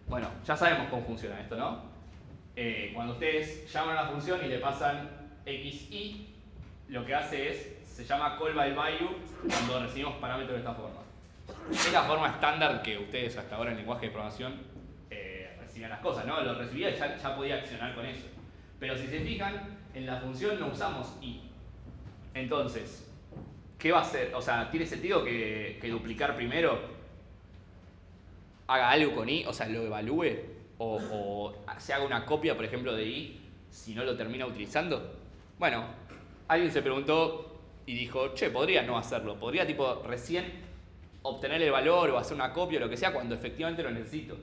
bueno, ya sabemos cómo funciona esto, ¿no? Cuando ustedes llaman a una función y le pasan xy, lo que hace se llama call by value cuando recibimos parámetros de esta forma. Es la forma estándar que ustedes hasta ahora en lenguaje de programación recibían las cosas, ¿no? Lo recibía y ya podía accionar con eso. Pero si se fijan, en la función no usamos i. Entonces, ¿qué va a hacer? O sea, ¿tiene sentido que duplicar primero haga algo con i? O sea, lo evalúe o se haga una copia, por ejemplo, de i si no lo termina utilizando. Bueno, alguien se preguntó y dijo, che, podría no hacerlo. Podría, tipo, recién obtener el valor o hacer una copia o lo que sea cuando efectivamente lo necesito.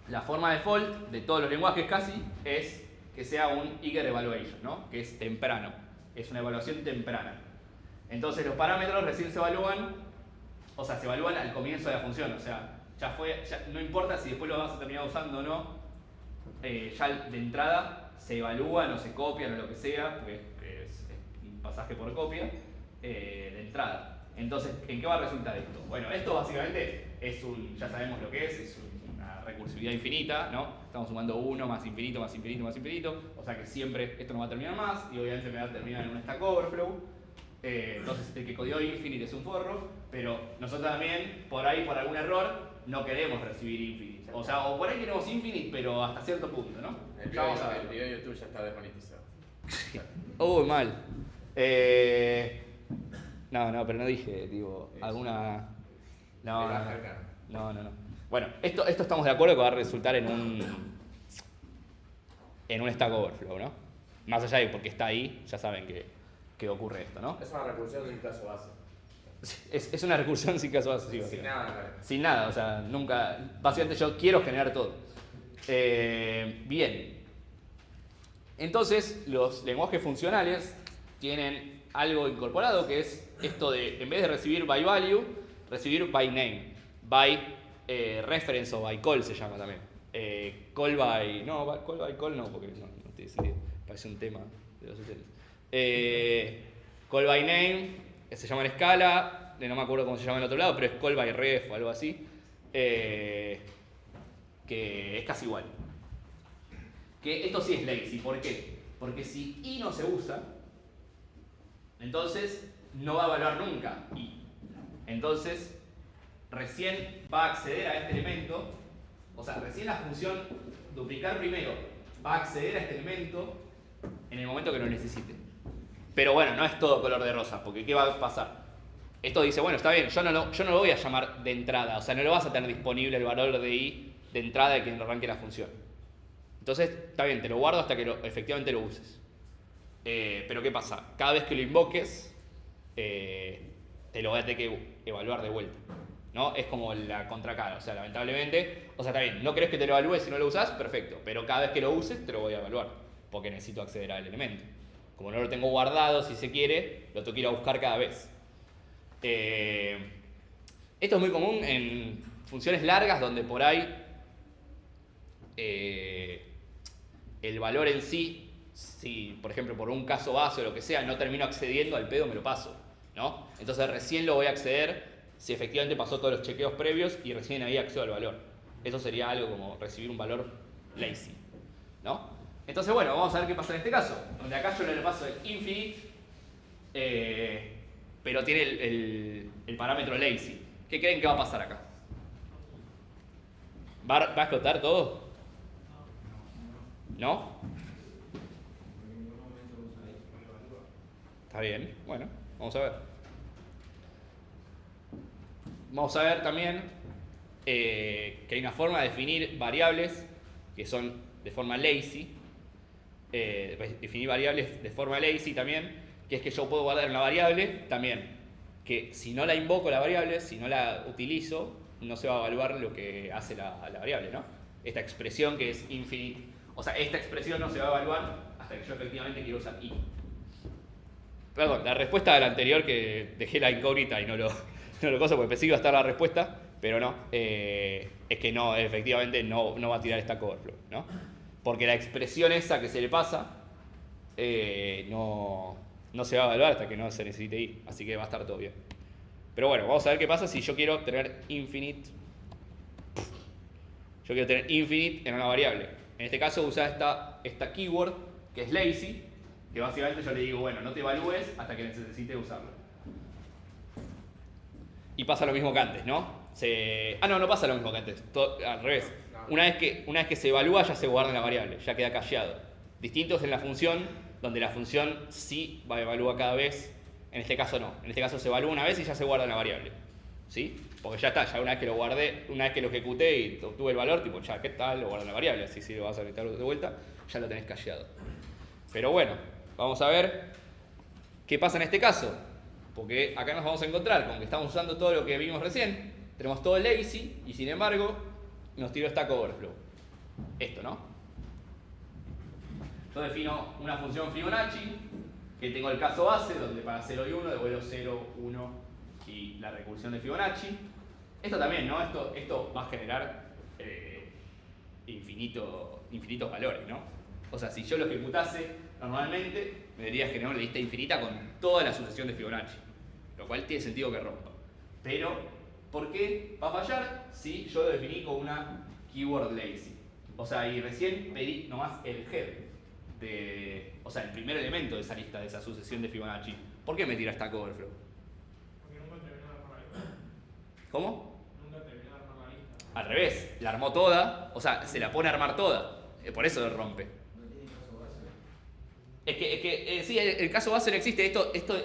La forma default de todos los lenguajes casi es que sea un eager evaluation, ¿no? Que es temprano. Es una evaluación temprana. Entonces los parámetros recién se evalúan, o sea, se evalúan al comienzo de la función. O sea, ya no importa si después lo vas a terminar usando o no, ya de entrada se evalúan o se copian o lo que sea, porque es un pasaje por copia, de entrada. Entonces, ¿en qué va a resultar esto? Bueno, esto básicamente ya sabemos lo que es una recursividad infinita, ¿no? Estamos sumando 1 más infinito, más infinito, más infinito, o sea que siempre esto no va a terminar más, y obviamente me va a terminar en un stack overflow. Entonces el que codió infinite es un forro, pero nosotros también, por ahí, por algún error, no queremos recibir infinite. O sea, o por ahí queremos infinite, pero hasta cierto punto, ¿no? El video de YouTube ya está desmonetizado. Mal. No, pero no dije, digo, alguna... No. Bueno, esto estamos de acuerdo que va a resultar en un Stack Overflow, ¿no? Más allá de porque está ahí, ya saben que ocurre esto, ¿no? Es una recursión sin caso base. Es una recursión sin caso base, sí. Sin nada, claro. Sin nada, o sea, nunca... Básicamente yo quiero generar todo. Bien. Entonces, los lenguajes funcionales tienen algo incorporado que es esto de, en vez de recibir by value, recibir by name. By reference o by call se llama también. Call by call no, porque no tiene sentido. Parece un tema de los hoteles. Call by name, se llama en escala, no me acuerdo cómo se llama en el otro lado, pero es call by ref o algo así. Que es casi igual. Que esto sí es lazy, ¿por qué? Porque si i no se usa, entonces no va a evaluar nunca i. Entonces, recién va a acceder a este elemento, o sea, recién la función duplicar primero va a acceder a este elemento en el momento que lo necesite. Pero bueno, no es todo color de rosa, porque ¿qué va a pasar? Esto dice, bueno, está bien, yo no lo voy a llamar de entrada, o sea, no lo vas a tener disponible el valor de i de entrada de que arranque la función. Entonces, está bien, te lo guardo hasta que efectivamente lo uses. Pero ¿qué pasa? Cada vez que lo invoques, te lo voy a tener que evaluar de vuelta, ¿no? Es como la contracara, o sea, lamentablemente, o sea, está bien, no querés que te lo evalúe si no lo usás, perfecto, pero cada vez que lo uses te lo voy a evaluar, porque necesito acceder al elemento. Como no lo tengo guardado, si se quiere, lo tengo que ir a buscar cada vez. Esto es muy común en funciones largas donde por ahí el valor en sí, si por ejemplo por un caso base o lo que sea no termino accediendo al pedo, me lo paso, ¿no? Entonces recién lo voy a acceder si efectivamente pasó todos los chequeos previos y recién ahí accedo al valor. Eso sería algo como recibir un valor lazy, ¿no? Entonces bueno, vamos a ver qué pasa en este caso, donde acá yo le paso el infinite, pero tiene el parámetro lazy. ¿Qué creen que va a pasar acá? ¿Va a explotar todo? ¿No? Porque en ningún momento usa ahí. Está bien, bueno, vamos a ver. Vamos a ver también que hay una forma de definir variables que son de forma lazy. Definir variables de forma lazy también, que es que yo puedo guardar una variable también, que si no la invoco la variable, si no la utilizo, no se va a evaluar lo que hace la variable, ¿no? Esta expresión que es infinite, o sea, esta expresión no se va a evaluar hasta que yo efectivamente quiero usar i. Perdón, la respuesta de la anterior que dejé la incógnita y no lo cosa porque pensé que iba a estar la respuesta, pero no, es que no, efectivamente no va a tirar Stack Overflow, ¿no? Porque la expresión esa que se le pasa no se va a evaluar hasta que no se necesite i, así que va a estar todo bien. Pero bueno, vamos a ver qué pasa si yo quiero tener infinite. Yo quiero tener infinite en una variable. En este caso usa esta keyword que es lazy, que básicamente yo le digo, bueno, no te evalúes hasta que necesites usarlo. Y pasa lo mismo que antes, ¿no? No pasa lo mismo que antes, al revés. Una vez que se evalúa ya se guarda en la variable, ya queda cacheado. Distinto es en la función, donde la función sí va a evaluar cada vez, en este caso no. En este caso se evalúa una vez y ya se guarda en la variable, ¿sí? Porque ya está, ya una vez que lo guardé, una vez que lo ejecuté y obtuve el valor, tipo, ya, ¿qué tal? Lo guardo en la variable, así si lo vas a necesitar de vuelta, ya lo tenés cacheado. Pero bueno, vamos a ver qué pasa en este caso. Porque acá nos vamos a encontrar con que estamos usando todo lo que vimos recién, tenemos todo lazy y sin embargo nos tiró Stack Overflow. Esto, ¿no? Yo defino una función Fibonacci, que tengo el caso base, donde para 0 y 1 devuelvo 0, 1 y la recursión de Fibonacci. Esto también, ¿no? Esto va a generar infinitos valores, ¿no? O sea, si yo lo ejecutase normalmente, me debería generar una lista infinita con toda la sucesión de Fibonacci, lo cual tiene sentido que rompa. Pero, ¿por qué va a fallar si yo lo definí con una keyword lazy? O sea, y recién pedí nomás el head, o sea, el primer elemento de esa lista, de esa sucesión de Fibonacci. ¿Por qué me tira Stack Overflow? Porque nunca terminó de armar la lista. ¿Cómo? Nunca terminó de armar la lista. Al revés, la armó toda, o sea, se la pone a armar toda. Por eso lo rompe. No tiene caso base. Es que sí, el caso base no existe.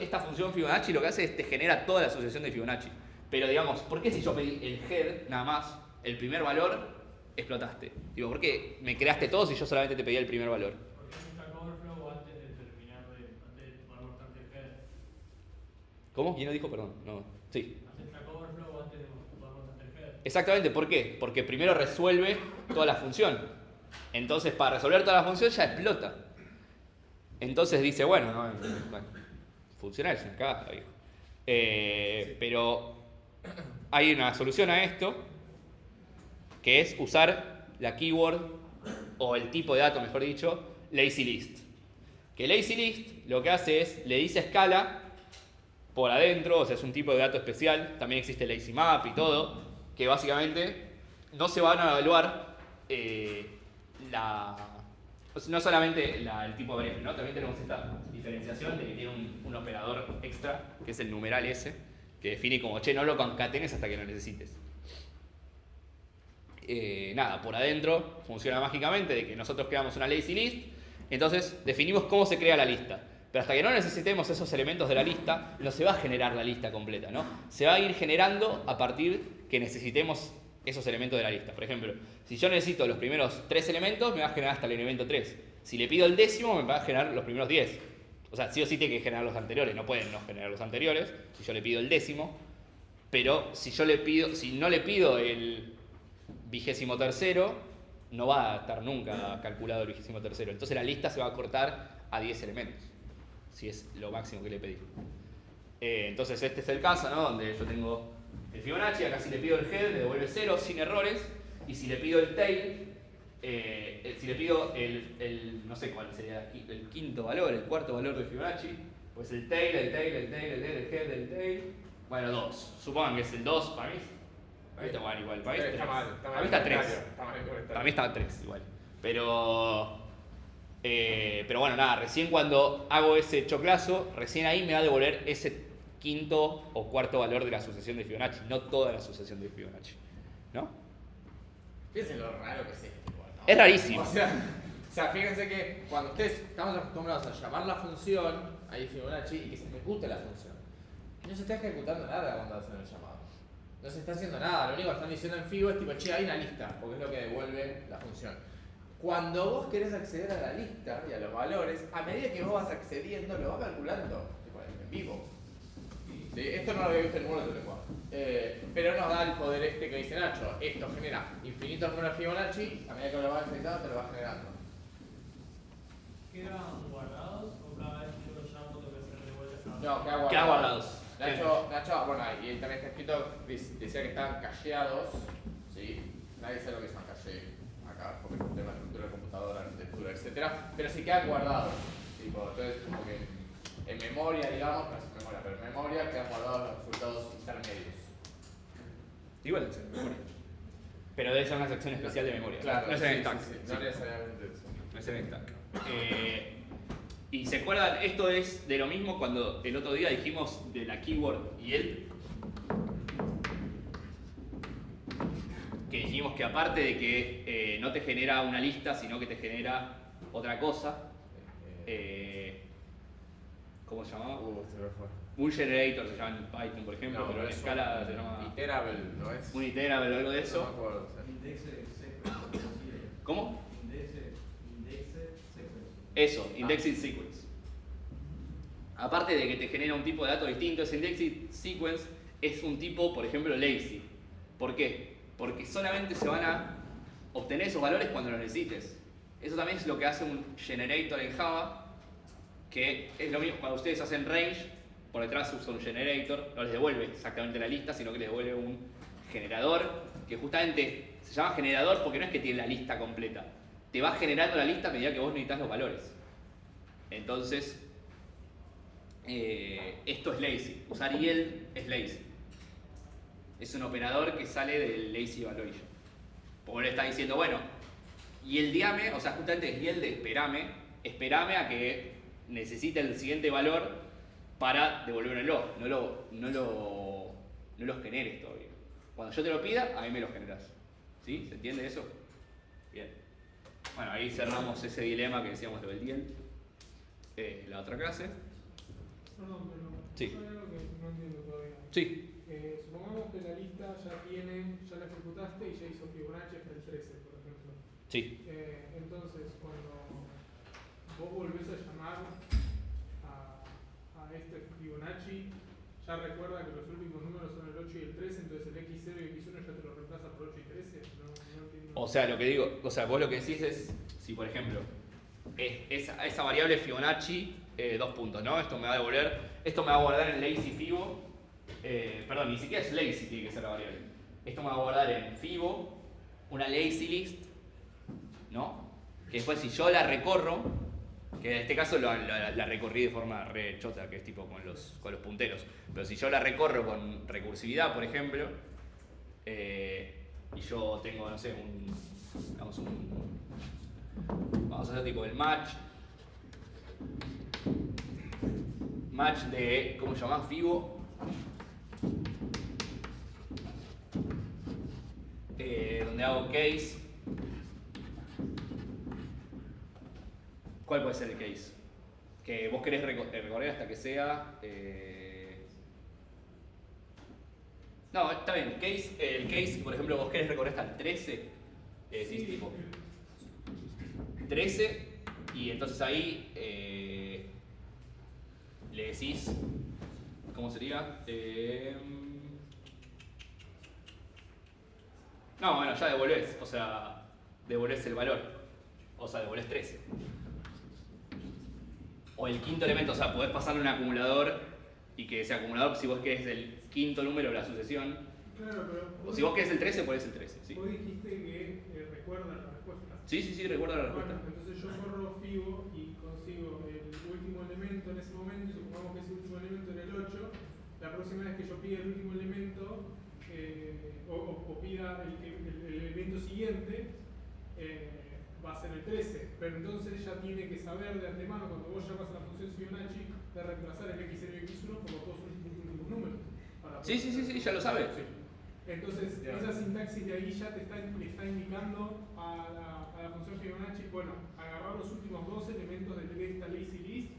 Esta función Fibonacci lo que hace es te genera toda la sucesión de Fibonacci. Pero digamos, ¿por qué si yo pedí el head nada más, el primer valor, explotaste? Digo, ¿por qué me creaste todo si yo solamente te pedía el primer valor? Porque es un Stack Overflow antes de terminar antes de poner bastante el head. ¿Cómo? ¿Quién lo dijo? Perdón. No. Sí. Hace Stack Overflow antes de poner bastante el head. Exactamente, ¿por qué? Porque primero resuelve toda la función. Entonces, para resolver toda la función ya explota. Entonces dice, bueno, funcional es una cagada, viejo. Pero hay una solución a esto, que es usar la keyword, o el tipo de dato, mejor dicho, lazy list. Que lazy list lo que hace es, le dice escala por adentro, o sea, es un tipo de dato especial. También existe lazy map y todo, que básicamente no se van a evaluar no solamente el tipo de variable, ¿no? También tenemos esta diferenciación de que tiene un operador extra, que es el numeral S, que define como, che, no lo concatenes hasta que lo necesites. Nada, por adentro funciona mágicamente de que nosotros creamos una lazy list, entonces definimos cómo se crea la lista. Pero hasta que no necesitemos esos elementos de la lista, no se va a generar la lista completa, ¿no? Se va a ir generando a partir que necesitemos esos elementos de la lista. Por ejemplo, si yo necesito los primeros 3 elementos, me va a generar hasta el elemento 3. Si le pido el décimo, me va a generar los primeros 10. O sea, sí o sí tiene que generar los anteriores, no pueden no generar los anteriores, si yo le pido el décimo. Pero si no le pido el 23º, no va a estar nunca calculado el 23º. Entonces la lista se va a cortar a 10 elementos, si es lo máximo que le pedí. Entonces este es el caso, ¿no? Donde yo tengo el Fibonacci, acá si le pido el head, le devuelve 0 sin errores, y si le pido el tail, si le pido no sé cuál sería el quinto valor, el cuarto valor de Fibonacci, pues el tail, el head, el tail, bueno, 2. Supongan que es el 2, para mí está mal igual, para mí Está mal, está mal. para mí está 3. Está mal el comentario. Para mí está 3 igual. Pero bueno, nada, recién cuando hago ese choclazo, recién ahí me va a devolver ese quinto o cuarto valor de la sucesión de Fibonacci, no toda la sucesión de Fibonacci, ¿no? Piensen lo raro que es esto, igual, ¿no? Es rarísimo. O sea, fíjense que cuando ustedes estamos acostumbrados a llamar la función, ahí Fibonacci, y que se ejecute la función, no se está ejecutando nada cuando hacen el llamado. No se está haciendo nada, lo único que están diciendo en Fibo es tipo, che, hay una lista, porque es lo que devuelve la función. Cuando vos querés acceder a la lista y a los valores, a medida que vos vas accediendo, lo va calculando, tipo, en vivo. Sí, esto no lo había visto en ningún otro lenguaje. Pero nos da el poder este que dice Nacho. Esto genera infinitos números de Fibonacci, a medida que lo vas accediendo, te lo va generando. ¿Quedan guardados o cada vez que yo lo llamo tengo que ser de vuelta? No, queda Quedan guardados. Nacho, bueno, y también está escrito, decía que estaban cacheados, ¿sí? Nadie sabe lo que es un cache acá, porque es un tema de estructura de computadora, arquitectura, etc. Pero sí quedan guardados, tipo, entonces como que en memoria, digamos, no es en memoria, pero en memoria quedan guardados los resultados intermedios. Igual es en memoria. Pero debe ser una sección especial de memoria. Claro, no es en el sí, stack. sí, Sí. no necesariamente eso. No es en el stack. Y se acuerdan, esto es de lo mismo cuando el otro día dijimos de la keyword yield. Que dijimos que aparte de que no te genera una lista, sino que te genera otra cosa. ¿Cómo se llamaba? Se me fue. Un generator se llama en Python, por ejemplo, pero en es escala un se llama iterable, ¿no es? un iterable o algo de No me eso. acuerdo, o sea. Indexe sequence. ¿Cómo? Indexe sequence. Eso, indexed sequence. Aparte de que te genera un tipo de dato distinto, ese indexed sequence es un tipo, por ejemplo, lazy. ¿Por qué? Porque solamente se van a obtener esos valores cuando los necesites. Eso también es lo que hace un generator en Java, que es lo mismo, cuando ustedes hacen range, por detrás usa un generator, no les devuelve exactamente la lista, sino que les devuelve un generador, que justamente se llama generador porque no es que tiene la lista completa, te va generando la lista a medida que vos necesitas los valores. Entonces, esto es lazy, usar yield es lazy. Es un operador que sale del lazy evaluation. Porque le está diciendo, bueno, yieldeame, o sea, justamente es yield de esperame a que necesite el siguiente valor para devolvérmelo, no lo generes todavía. Cuando yo te lo pida, a mí me lo generas. ¿Sí? ¿Se entiende eso? Bien. Bueno, ahí cerramos ese dilema que decíamos lo del yield. La otra clase. Perdón, pero Sí. hay algo que no entiendo todavía. Sí. Supongamos que la lista ya la ejecutaste y ya hizo Fibonacci hasta el 13, por ejemplo. Sí. Entonces, cuando vos volvés a llamar a este Fibonacci, ya recuerda que los últimos números son el 8 y el 13, entonces el X0 y X1 ya te lo reemplaza por 8 y 13. No entiendo. O sea, lo que digo, o sea, vos lo que decís es, si por ejemplo, esa variable Fibonacci, 2 puntos, ¿no? Esto me va a devolver, esto me va a guardar en lazy Fibo, perdón, ni siquiera es lazy, tiene que ser la variable. Esto me va a guardar en Fibo, una lazy list, ¿no? Que después si yo la recorro, que en este caso la recorrí de forma re chota, que es tipo con los punteros, pero si yo la recorro con recursividad, por ejemplo, y yo tengo, no sé, vamos a hacer tipo el match de, ¿cómo se llama? Fibo, donde hago case. ¿Cuál puede ser el case? que vos querés recorrer hasta que sea... No, está bien, el case, por ejemplo, vos querés recorrer hasta el 13, decís Sí, tipo 13, y entonces ahí le decís, ¿cómo sería? No, bueno, ya devolvés, o sea, devolvés el valor, o sea, devolvés 13. O el quinto elemento, o sea, podés pasarle un acumulador y que ese acumulador, si vos querés el quinto número de la sucesión, Claro, pero o si vos querés el 13, ponés el 13. Sí, vos dijiste que recuerda la respuesta. sí, recuerda la respuesta. Bueno, entonces yo corro FIBO y consigo el último elemento en ese momento, y supongamos que ese último elemento era el 8, la próxima vez que yo pida el último elemento, o pida el elemento siguiente, va a ser el 13, pero entonces ya tiene que saber de antemano, cuando vos llamas a la función Fibonacci, de reemplazar el x0 y x1 como todos sus últimos números. Sí, ya lo sabe. Sí. Entonces, esa sintaxis de ahí ya te le está indicando a la función Fibonacci, bueno, agarrar los últimos dos elementos de esta lazy list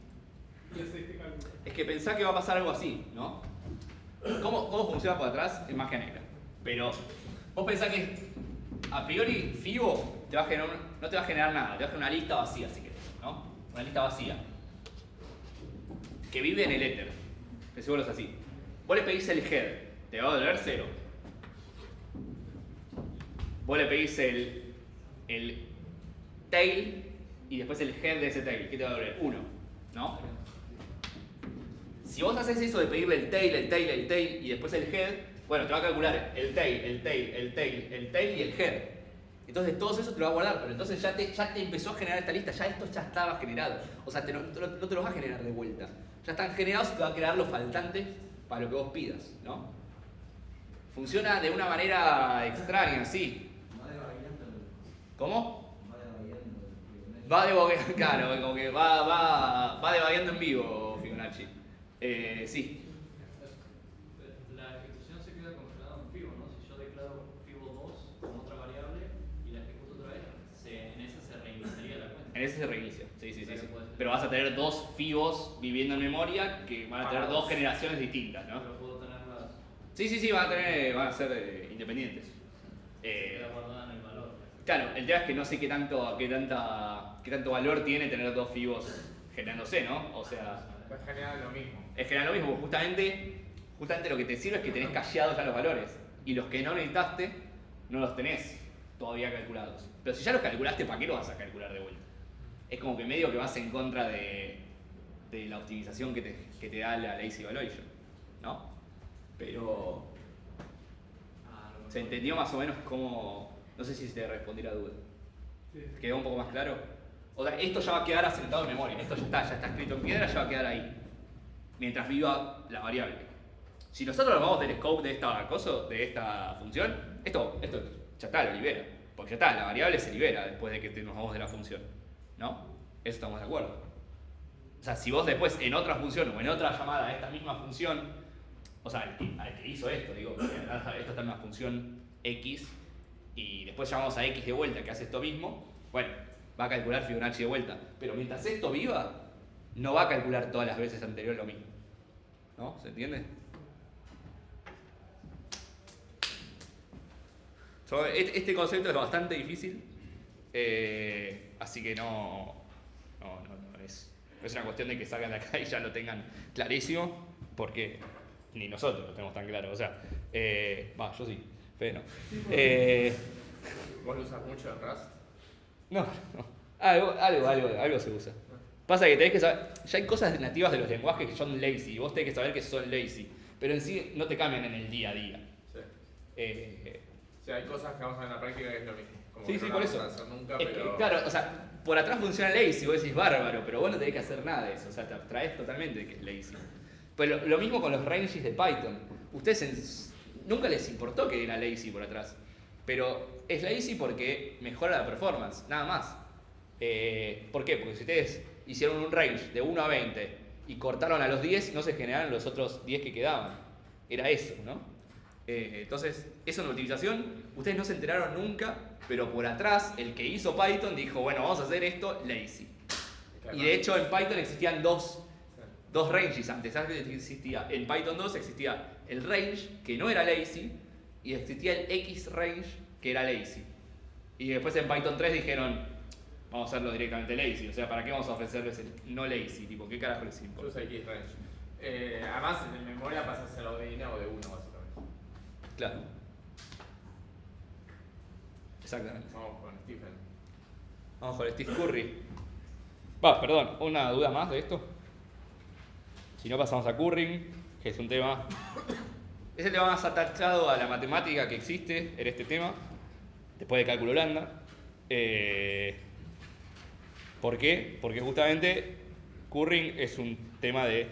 y hacer este cálculo. Es que pensá que va a pasar algo así, ¿no? ¿Cómo funciona por atrás? Es magia negra. Pero vos pensás que a priori Fibo no te va a generar nada, te va a generar una lista vacía, si querés, ¿no? Una lista vacía. Que vive en el éter. Decímoslo así. Vos le pedís el head, te va a devolver 0. Vos le pedís el tail y después el head de ese tail. ¿Qué te va a devolver? 1, ¿no? Si vos haces eso de pedirle el tail y después el head, bueno, te va a calcular el tail y el head. Entonces todo eso te lo va a guardar, pero entonces ya te empezó a generar esta lista, ya esto ya estaba generado. O sea, no te lo vas a generar de vuelta. Ya están generados y te va a crear los faltantes para lo que vos pidas, ¿no? Funciona de una manera extraña, sí. Va devariando. ¿Cómo? Va devariando. Va devariando, claro, como que va devariando en vivo Fibonacci. Sí. La ejecución se queda congelada en FIBO, ¿no? Si yo declaro FIBO 2 con otra variable y la ejecuto otra vez, en esa se reiniciaría la cuenta. En ese se reinicia, sí. Pero vas a tener dos FIBOs viviendo en memoria que van a tener dos generaciones distintas, ¿no? Pero puedo tenerlas. Sí, van a ser independientes. Se queda guardada en el valor. Claro, el tema es que no sé qué tanto valor tiene tener dos FIBOs generándose, ¿no? O sea, Pues generan lo mismo. es generar lo mismo, porque justamente lo que te sirve es que tenés cacheados ya los valores. Y los que no necesitaste, no los tenés todavía calculados. Pero si ya los calculaste, ¿para qué los vas a calcular de vuelta? Es como que medio que vas en contra de la optimización que te da la lazy evaluation, ¿no? Pero se entendió más o menos cómo... No sé si se te respondí la duda. Sí. ¿Quedó un poco más claro? O sea, esto ya va a quedar asentado en memoria. Esto ya está escrito en piedra, ya va a quedar ahí. Mientras viva la variable. Si nosotros nos vamos del scope de esta función, esto ya está, lo libera. Porque ya está, la variable se libera después de que nos vamos de la función. ¿No? Eso estamos de acuerdo. O sea, si vos después en otra función o en otra llamada a esta misma función, o sea, al que hizo esto, digo, esto está en una función X y después llamamos a X de vuelta que hace esto mismo, bueno, va a calcular Fibonacci de vuelta. Pero mientras esto viva, no va a calcular todas las veces anteriores lo mismo. ¿No? ¿Se entiende? Este concepto es bastante difícil, así que no es una cuestión de que salgan de acá y ya lo tengan clarísimo, porque ni nosotros lo tenemos tan claro. O sea, yo sí, pero no. ¿Vos lo usas mucho en Rust? No. Algo se usa. Pasa que tenés que saber, ya hay cosas nativas de los lenguajes que son lazy, y vos tenés que saber que son lazy, pero en sí no te cambian en el día a día. Sí. Sí, hay cosas que vamos a ver en la práctica que es lo mismo. Como Sí, que sí, no por las eso. vamos a hacer nunca, Es que, pero... claro, o sea, por atrás funciona lazy, vos decís bárbaro, pero vos no tenés que hacer nada de eso, o sea, te abstraes totalmente de que es lazy. Pero lo mismo con los ranges de Python. Ustedes nunca les importó que era lazy por atrás, pero es lazy porque mejora la performance, nada más. ¿Por qué? Porque si ustedes hicieron un range de 1 a 20 y cortaron a los 10, no se generaron los otros 10 que quedaban. Era eso, ¿no? Entonces, eso en optimización, ustedes no se enteraron nunca, pero por atrás, el que hizo Python dijo, bueno, vamos a hacer esto lazy. Y de hecho en Python existían dos ranges antes. Antes existía, en Python 2 existía el range, que no era lazy, y existía el X range, que era lazy. Y después en Python 3 dijeron, vamos a hacerlo directamente lazy. O sea, ¿para qué vamos a ofrecerles el no lazy? Tipo, ¿qué carajo les importa? Usa X range. Además, en memoria pasa a ser o de INA o de 1, básicamente. Claro. Exactamente. Vamos con Stephen. Vamos con Steve Curry. Perdón, una duda más de esto. Si no, pasamos a Curry, que es un tema. Es el tema más atachado a la matemática que existe en este tema, después de cálculo lambda. ¿Por qué? Porque justamente Curry es un tema de.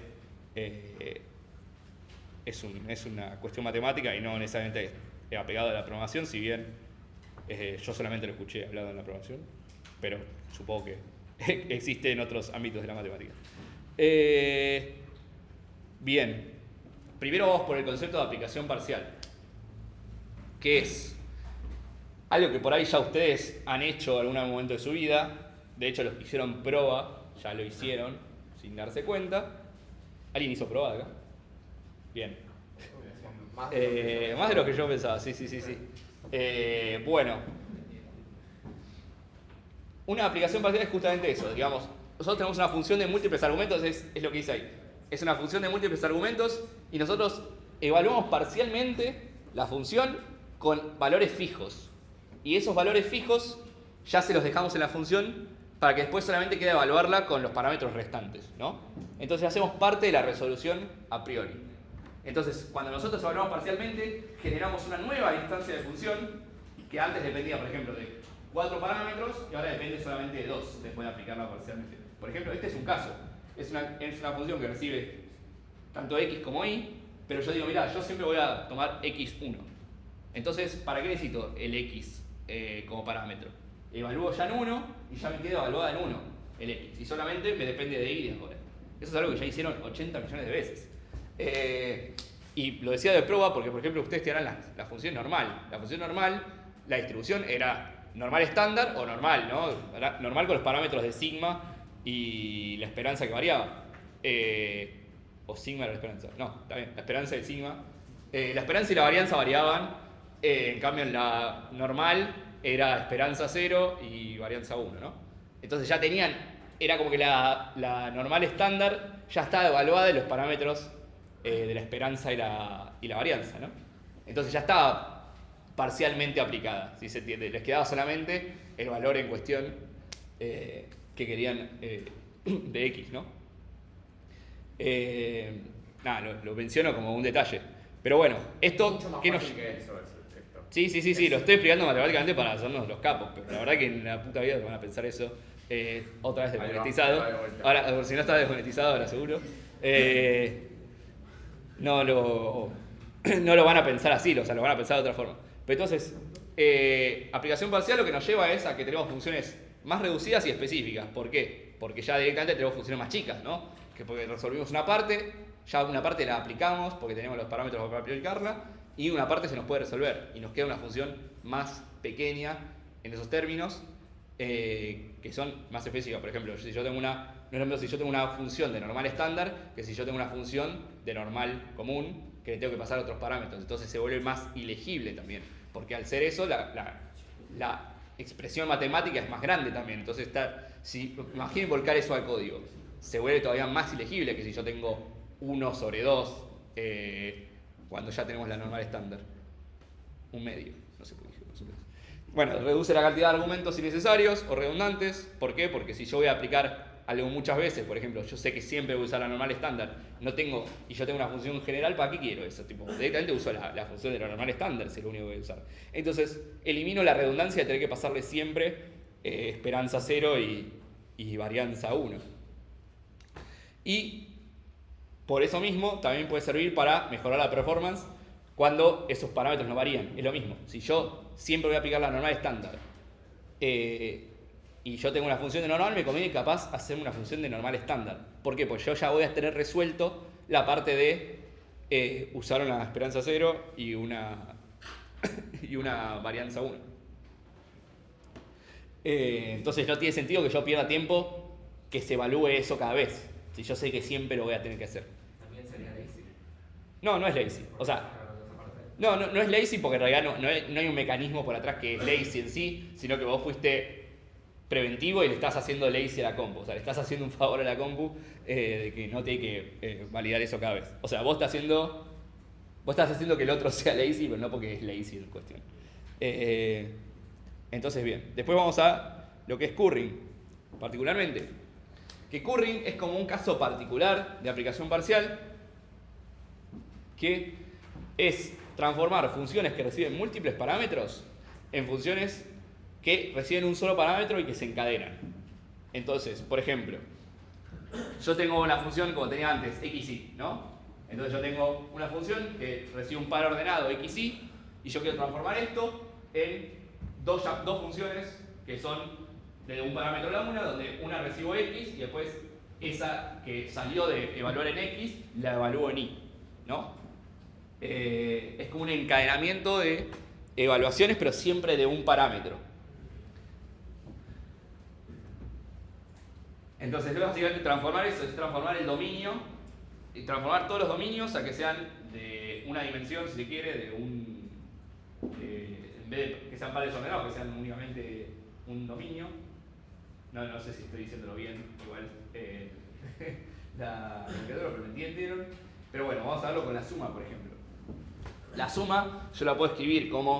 Es una cuestión matemática y no necesariamente apegado a la programación, si bien yo solamente lo escuché hablado en la programación, pero supongo que existe en otros ámbitos de la matemática. Bien, primero vamos por el concepto de aplicación parcial, que es algo que por ahí ya ustedes han hecho en algún momento de su vida. De hecho, los que hicieron prueba ya lo hicieron sin darse cuenta. ¿Alguien hizo prueba de acá? Bien. Más de lo que yo pensaba, sí. Bueno, una aplicación parcial es justamente eso. Digamos, nosotros tenemos una función de múltiples argumentos, es lo que dice ahí. Es una función de múltiples argumentos y nosotros evaluamos parcialmente la función con valores fijos. Y esos valores fijos ya se los dejamos en la función para que después solamente quede evaluarla con los parámetros restantes, ¿no? Entonces hacemos parte de la resolución a priori. Entonces, cuando nosotros evaluamos parcialmente, generamos una nueva instancia de función que antes dependía, por ejemplo, de 4 parámetros y ahora depende solamente de 2 después de aplicarla parcialmente. Por ejemplo, este es un caso. Es una función que recibe tanto x como y, pero yo digo, mira, yo siempre voy a tomar x1. Entonces, ¿para qué necesito el x como parámetro? Evalúo ya en 1 y ya me quedo evaluada en 1 el x. Y solamente me depende de y ahora. Eso es algo que ya hicieron 80 millones de veces. Y lo decía de prueba porque, por ejemplo, ustedes tienen la función normal. La función normal, la distribución era normal estándar o normal, ¿no? Normal con los parámetros de sigma y la esperanza que variaba. O sigma era la esperanza. No, está bien, la esperanza y sigma. La esperanza y la varianza variaban. En cambio, en la normal era esperanza 0 y varianza 1, ¿no? Entonces ya tenían, era como que la normal estándar ya estaba evaluada en los parámetros de la esperanza y la varianza, ¿no? Entonces ya estaba parcialmente aplicada, si se entiende. Les quedaba solamente el valor en cuestión que querían de x, ¿no? Nada, lo menciono como un detalle. Pero bueno, esto... Mucho más ¿qué nos... fácil que eso es esto. Sí, lo estoy explicando matemáticamente para hacernos los capos, pero la verdad que en la puta vida van a pensar eso. Otra vez desmonetizado. Ahora, si no está desmonetizado, ahora seguro. No lo van a pensar así, o sea, lo van a pensar de otra forma. Pero entonces, aplicación parcial lo que nos lleva es a que tenemos funciones más reducidas y específicas. ¿Por qué? Porque ya directamente tenemos funciones más chicas, ¿no? Que porque resolvimos una parte, ya una parte la aplicamos porque tenemos los parámetros para aplicarla, y una parte se nos puede resolver y nos queda una función más pequeña en esos términos que son más específicas. Por ejemplo, si yo tengo una función de normal estándar que si yo tengo una función de normal común que le tengo que pasar otros parámetros, entonces se vuelve más ilegible también, porque al ser eso la expresión matemática es más grande también. Entonces si imaginen volcar eso al código, se vuelve todavía más ilegible que si yo tengo 1 sobre 2 cuando ya tenemos la normal estándar. Un medio, no sé por qué. Bueno, reduce la cantidad de argumentos innecesarios o redundantes. ¿Por qué? Porque si yo voy a aplicar algo muchas veces, por ejemplo, yo sé que siempre voy a usar la normal estándar, y yo tengo una función general, ¿para qué quiero eso? Directamente uso la función de la normal estándar, si es lo único que voy a usar. Entonces, elimino la redundancia de tener que pasarle siempre esperanza 0 y varianza 1. Y por eso mismo también puede servir para mejorar la performance cuando esos parámetros no varían. Es lo mismo. Si yo siempre voy a aplicar la normal estándar y yo tengo una función de normal, me conviene capaz hacer una función de normal estándar. ¿Por qué? Pues yo ya voy a tener resuelto la parte de usar una esperanza 0 y una varianza 1. Entonces no tiene sentido que yo pierda tiempo que se evalúe eso cada vez. Si yo sé que siempre lo voy a tener que hacer. También sería lazy. No, no es lazy. O sea, no es lazy porque en realidad no hay un mecanismo por atrás que es lazy en sí, sino que vos fuiste preventivo y le estás haciendo lazy a la compu. O sea, le estás haciendo un favor a la compu de que no tiene que validar eso cada vez. O sea, vos estás haciendo que el otro sea lazy, pero no porque es lazy en cuestión. Entonces, bien. Después vamos a lo que es currying, particularmente. Que currying es como un caso particular de aplicación parcial que es transformar funciones que reciben múltiples parámetros en funciones que reciben un solo parámetro y que se encadenan. Entonces, por ejemplo, yo tengo una función como tenía antes, xy, ¿no? Entonces yo tengo una función que recibe un par ordenado xy y yo quiero transformar esto en dos funciones que son de un parámetro la una, donde una recibo x y después esa que salió de evaluar en x la evalúo en y, ¿no? Es como un encadenamiento de evaluaciones, pero siempre de un parámetro. Entonces, básicamente transformar eso es transformar el dominio, y transformar todos los dominios a que sean de una dimensión, si se quiere, de un en vez de que sean pares ordenados, que sean únicamente un dominio. No sé si estoy diciéndolo bien, igual pero me entienden. Pero bueno, vamos a verlo con la suma, por ejemplo. La suma yo la puedo escribir como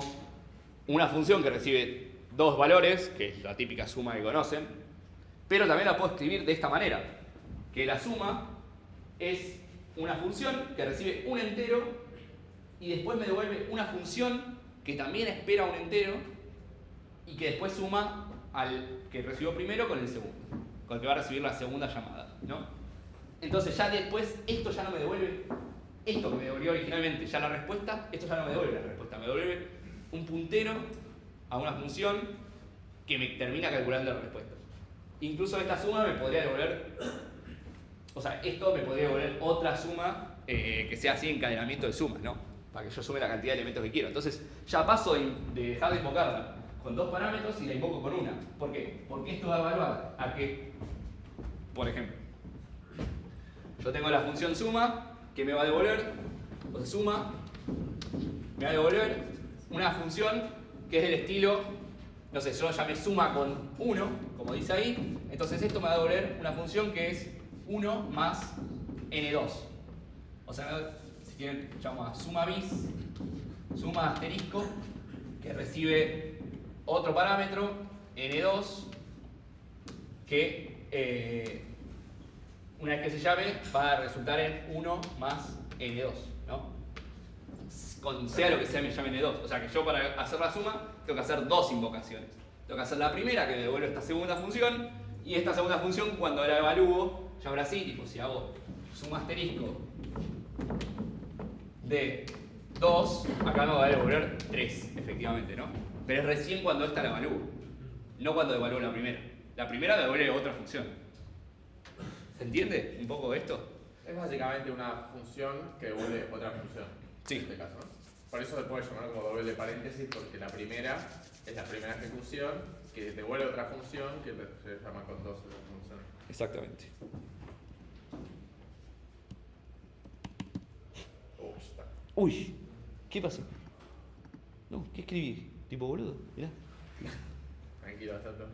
una función que recibe dos valores, que es la típica suma que conocen, pero también la puedo escribir de esta manera, que la suma es una función que recibe un entero y después me devuelve una función que también espera un entero y que después suma al que recibió primero con el segundo, con el que va a recibir la segunda llamada, ¿no? Entonces ya después esto ya no me devuelve esto que me devolvió originalmente, ya la respuesta, esto ya no me devuelve la respuesta, me devuelve un puntero a una función que me termina calculando la respuesta. Incluso esta suma me podría devolver, o sea, esto me podría devolver otra suma que sea así encadenamiento de sumas, ¿no? Para que yo sume la cantidad de elementos que quiero. Entonces ya paso de dejar de invocarla con dos parámetros y la invoco con una. ¿Por qué? Porque esto va a evaluar a que, por ejemplo, yo tengo la función suma que me va a devolver, o sea, suma, me va a devolver una función que es del estilo, no sé, yo ya me suma con 1, como dice ahí, entonces esto me va a devolver una función que es 1 más n2. O sea, si quieren, llamamos a suma bis, suma asterisco, que recibe otro parámetro, n2, que una vez que se llame va a resultar en 1 más n2, ¿no? Sea lo que sea me llame n2. O sea que yo para hacer la suma tengo que hacer dos invocaciones. Tengo que hacer la primera que me devuelve esta segunda función y esta segunda función cuando la evalúo, ya ahora sí, tipo si hago suma asterisco de 2, acá me va a devolver 3, efectivamente, ¿no? Pero es recién cuando esta la evalúo, no cuando evalúo la primera. La primera me devuelve otra función. ¿Se entiende un poco esto? Es básicamente una función que devuelve otra función. Sí. En este caso, ¿no? Por eso se puede llamar como doble de paréntesis, porque la primera es la primera ejecución que devuelve otra función que se llama con dos otras funciones. Exactamente. Está. Uy, ¿qué pasó? No, ¿qué escribí? Tipo boludo, mirá. Tranquilo, está todo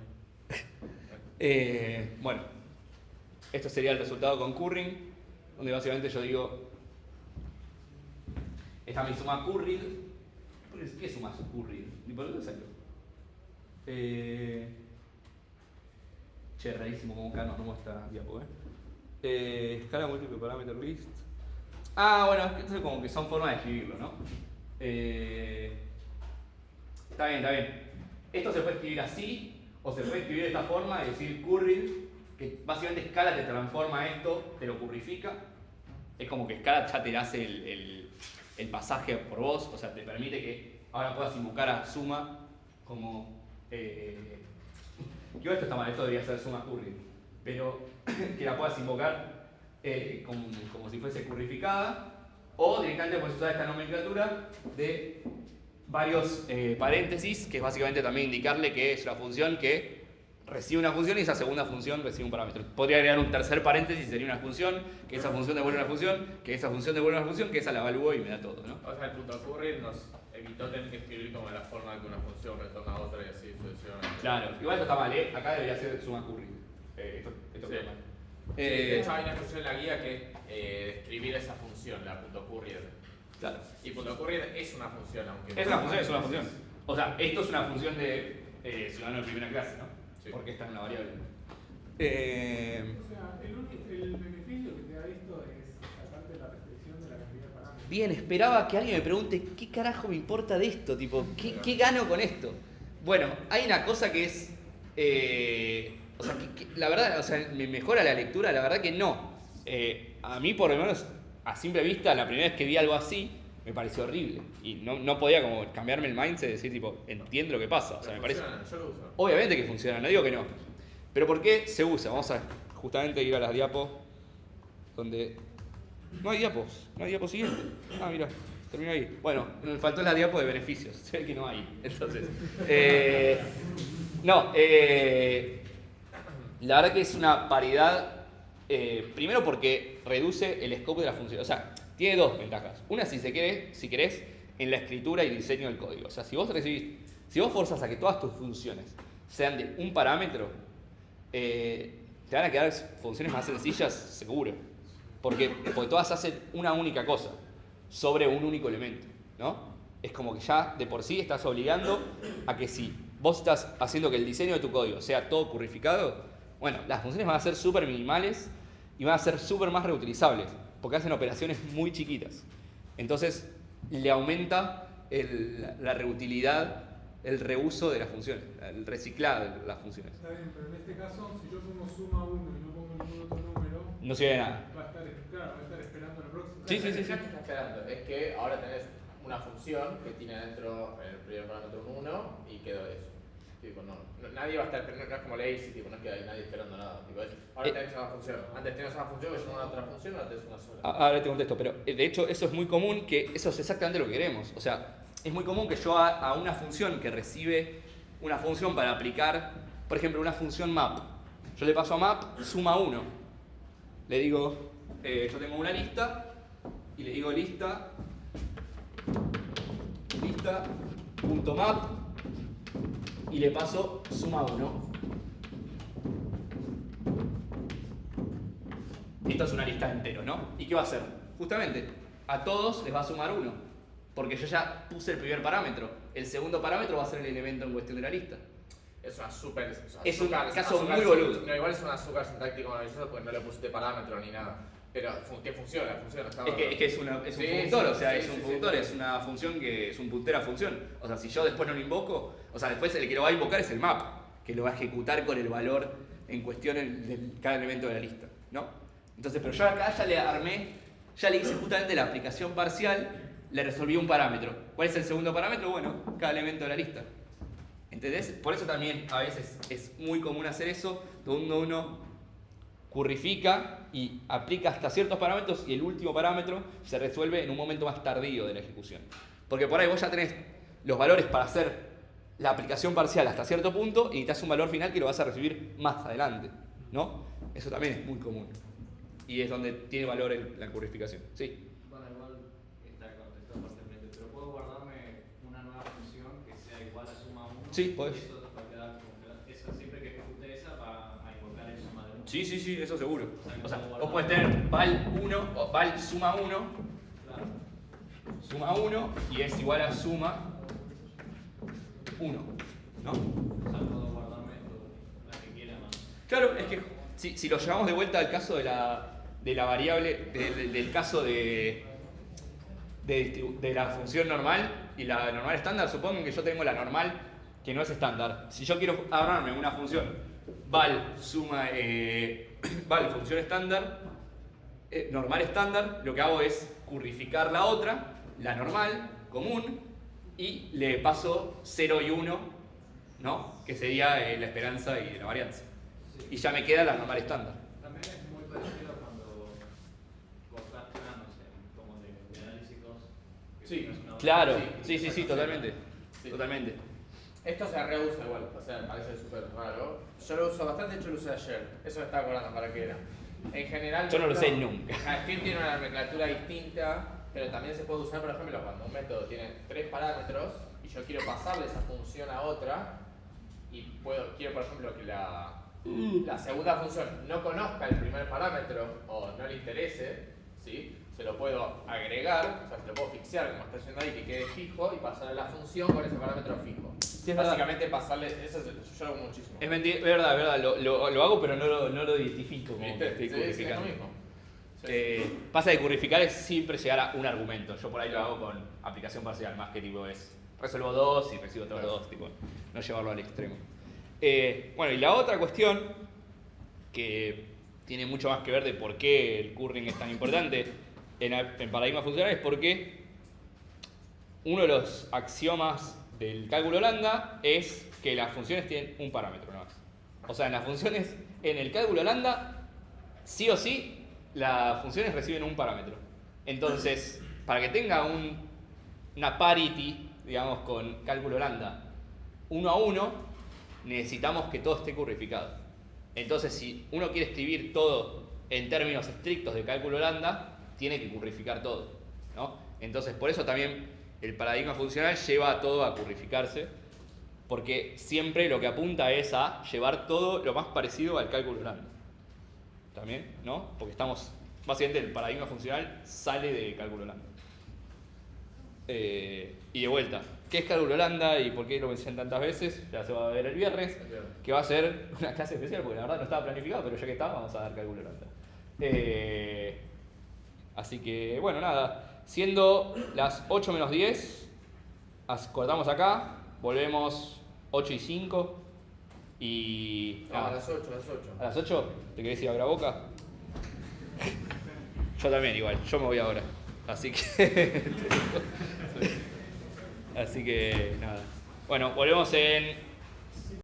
bien. Bueno, esto sería el resultado con currying, donde básicamente yo digo, esta es mi suma curried. ¿Qué suma curried? ¿Y por dónde salió? Rarísimo como acá nos muestra diapo, escala múltiple parameter list. Ah, bueno, esto es como que son formas de escribirlo, ¿no? Está bien. Esto se puede escribir así, o se puede escribir de esta forma y decir curried, que básicamente Scala te transforma esto, te lo currifica. Es como que Scala ya te hace el pasaje por vos, o sea, te permite que ahora puedas invocar a suma como... yo esto está mal, esto debería ser suma curried, pero que la puedas invocar como si fuese currificada, o directamente puedes usar esta nomenclatura de varios paréntesis, que es básicamente también indicarle que es una función que recibe una función y esa segunda función recibe un parámetro. Podría agregar un tercer paréntesis, sería una función, que esa función devuelve una función, que esa función devuelve una función, que esa la evalúo y me da todo, ¿no? O sea, el punto curry nos evitó tener que escribir como la forma de que una función retorna a otra y así sucesivamente. Claro, igual esto está mal, ¿eh? Acá debería ser suma curry. Esto Sí. está mal. Sí, de hecho hay una función en la guía que es describir esa función, la .courier. Claro. Y .courier es una función, aunque... Es una función, es una función. O sea, esto es una función de ciudadano de primera clase, ¿no? Sí. Porque está en la variable. O sea, el beneficio que te da esto es sacarte la restricción de la cantidad de parámetros. Bien, esperaba que alguien me pregunte qué carajo me importa de esto, tipo, ¿qué gano con esto? Bueno, hay una cosa que es, o sea, que la verdad, o sea, me mejora la lectura, la verdad que no. A mí por lo menos, a simple vista, la primera vez que vi algo así, me pareció horrible. Y no podía como cambiarme el mindset y decir, tipo, entiendo lo que pasa. O sea, me parece... Funciona, yo lo uso. Obviamente que funciona, no digo que no. Pero ¿por qué se usa? Vamos a justamente ir a las diapos donde... No hay diapos siguiente. Ah, mira, terminó ahí. Bueno, me faltó la diapo de beneficios. Se ve que no hay. Entonces, la verdad que es una paridad, primero porque reduce el scope de la función. O sea, tiene dos ventajas. Una, si querés, en la escritura y diseño del código. O sea, si vos forzas a que todas tus funciones sean de un parámetro, te van a quedar funciones más sencillas, seguro. Porque todas hacen una única cosa sobre un único elemento, ¿no? Es como que ya de por sí estás obligando a que si vos estás haciendo que el diseño de tu código sea todo currificado, bueno, las funciones van a ser súper minimales y van a ser súper más reutilizables, porque hacen operaciones muy chiquitas. Entonces, le aumenta la reutilidad, el reuso de las funciones, el reciclado de las funciones. Está bien, pero en este caso, si yo pongo suma 1 y no pongo ningún otro número, No sirve de nada. va a estar, claro, va a estar esperando la próxima. Sí. ¿Qué está esperando? Es que ahora tenés una función que tiene dentro el primer parámetro un 1 y quedó eso. Tipo, nadie va a estar, no es como Lazy, tipo, no es que hay nadie esperando nada. Tipo, ahora tenés una función. Antes tenías una función que llamaba otra función, ahora tenés una sola. Ahora te contesto, pero de hecho eso es muy común, que eso es exactamente lo que queremos. O sea, es muy común que yo a una función que recibe una función para aplicar, por ejemplo, una función map. Yo le paso a map suma 1. Le digo, yo tengo una lista y le digo lista.map y le paso suma 1. Esto es una lista de enteros, ¿no? ¿Y qué va a hacer? Justamente, a todos les va a sumar 1, porque yo ya puse el primer parámetro. El segundo parámetro va a ser el elemento en cuestión de la lista. Es una súper... Es un caso muy boludo. No, igual es una súper sintáctico maravilloso porque no le pusiste parámetro ni nada. Pero que funciona. Está Es que es un Sí, funtor, sí, o sea, sí, es un sí, funtor, sí. es una función que es un puntero a función. O sea, si yo después no lo invoco, o sea, después el que lo va a invocar es el map, que lo va a ejecutar con el valor en cuestión de cada elemento de la lista, ¿no? Entonces, pero yo acá ya le armé, ya le hice justamente la aplicación parcial, le resolví un parámetro. ¿Cuál es el segundo parámetro? Bueno, cada elemento de la lista. ¿Entendés? Por eso también a veces es muy común hacer eso, donde uno currifica y aplica hasta ciertos parámetros y el último parámetro se resuelve en un momento más tardío de la ejecución. Porque por ahí vos ya tenés los valores para hacer la aplicación parcial hasta cierto punto y necesitas un valor final que lo vas a recibir más adelante, ¿no? Eso también es muy común. Y es donde tiene valor la currificación. Sí. Bueno, igual está contestado parcialmente, pero puedo guardarme una nueva función que sea igual a suma 1. Sí, podés. Eso va a quedar congelado. Eso siempre que ejecute esa va a invocar el suma de 1. Sí, eso seguro. O sea, como vos podés tener val 1 o val suma 1, Claro. suma 1 y es igual a suma 1, ¿no? O sea, puedo guardarme la que quiera más. Claro, es que si lo llevamos de vuelta al caso de la variable, del caso de la función normal y la normal estándar, supongo que yo tengo la normal que no es estándar. Si yo quiero armarme una función val suma val función estándar, normal estándar, lo que hago es currificar la otra, la normal, común, y le paso 0 y 1, ¿no? Que sería la esperanza y la varianza. Y ya me queda la normal estándar. También es muy parecido cuando cortás planos como de análisis 2. Sí, no es una Claro, otra. sí, totalmente. Sí. Totalmente. Esto se reusa igual, o sea, me parece súper raro. Yo lo uso bastante, yo lo usé ayer. Eso me estaba acordando para qué era. En general. Yo no lo sé nunca. Steam tiene una nomenclatura distinta, pero también se puede usar, por ejemplo, cuando un método tiene 3 parámetros y yo quiero pasarle esa función a otra y quiero, por ejemplo, que la segunda función no conozca el primer parámetro o no le interese, ¿sí? Se lo puedo agregar, o sea, se lo puedo fixear como está haciendo ahí, que quede fijo y pasarle la función con ese parámetro fijo. Sí, es Básicamente pasarle, eso yo lo hago muchísimo. Es verdad, lo hago, pero no lo identifico como que ¿Viste? estoy Sí, es lo currificando. mismo. Sí. Pasa que currificar es siempre llegar a un argumento. Yo por ahí lo hago con aplicación parcial, más que tipo es resuelvo 2 y recibo todos los 2, tipo, no llevarlo al extremo. Bueno, y la otra cuestión que tiene mucho más que ver de por qué el curring es tan importante en paradigmas funcionales es porque uno de los axiomas del cálculo lambda es que las funciones tienen un parámetro nada más. O sea, en el cálculo lambda, sí o sí, las funciones reciben un parámetro. Entonces, para que tenga una parity, digamos, con cálculo lambda 1 a 1, necesitamos que todo esté currificado. Entonces, si uno quiere escribir todo en términos estrictos de cálculo lambda, tiene que currificar todo, ¿no? Entonces, por eso también el paradigma funcional lleva a todo a currificarse, porque siempre lo que apunta es a llevar todo lo más parecido al cálculo lambda. También, ¿no? Porque básicamente el paradigma funcional sale de cálculo lambda. Y de vuelta, ¿qué es cálculo lambda y por qué lo mencionan tantas veces? Ya se va a ver el viernes, que va a ser una clase especial, porque la verdad no estaba planificado, pero ya que está, vamos a dar cálculo lambda. Así que, bueno, nada, siendo las 8 menos 10, cortamos acá, volvemos 8 y 5 y... No, a las 8, a las 8. ¿A las 8? ¿Te querés ir a Braboca? Yo también igual, yo me voy ahora. Así que... Así que nada. Bueno, volvemos en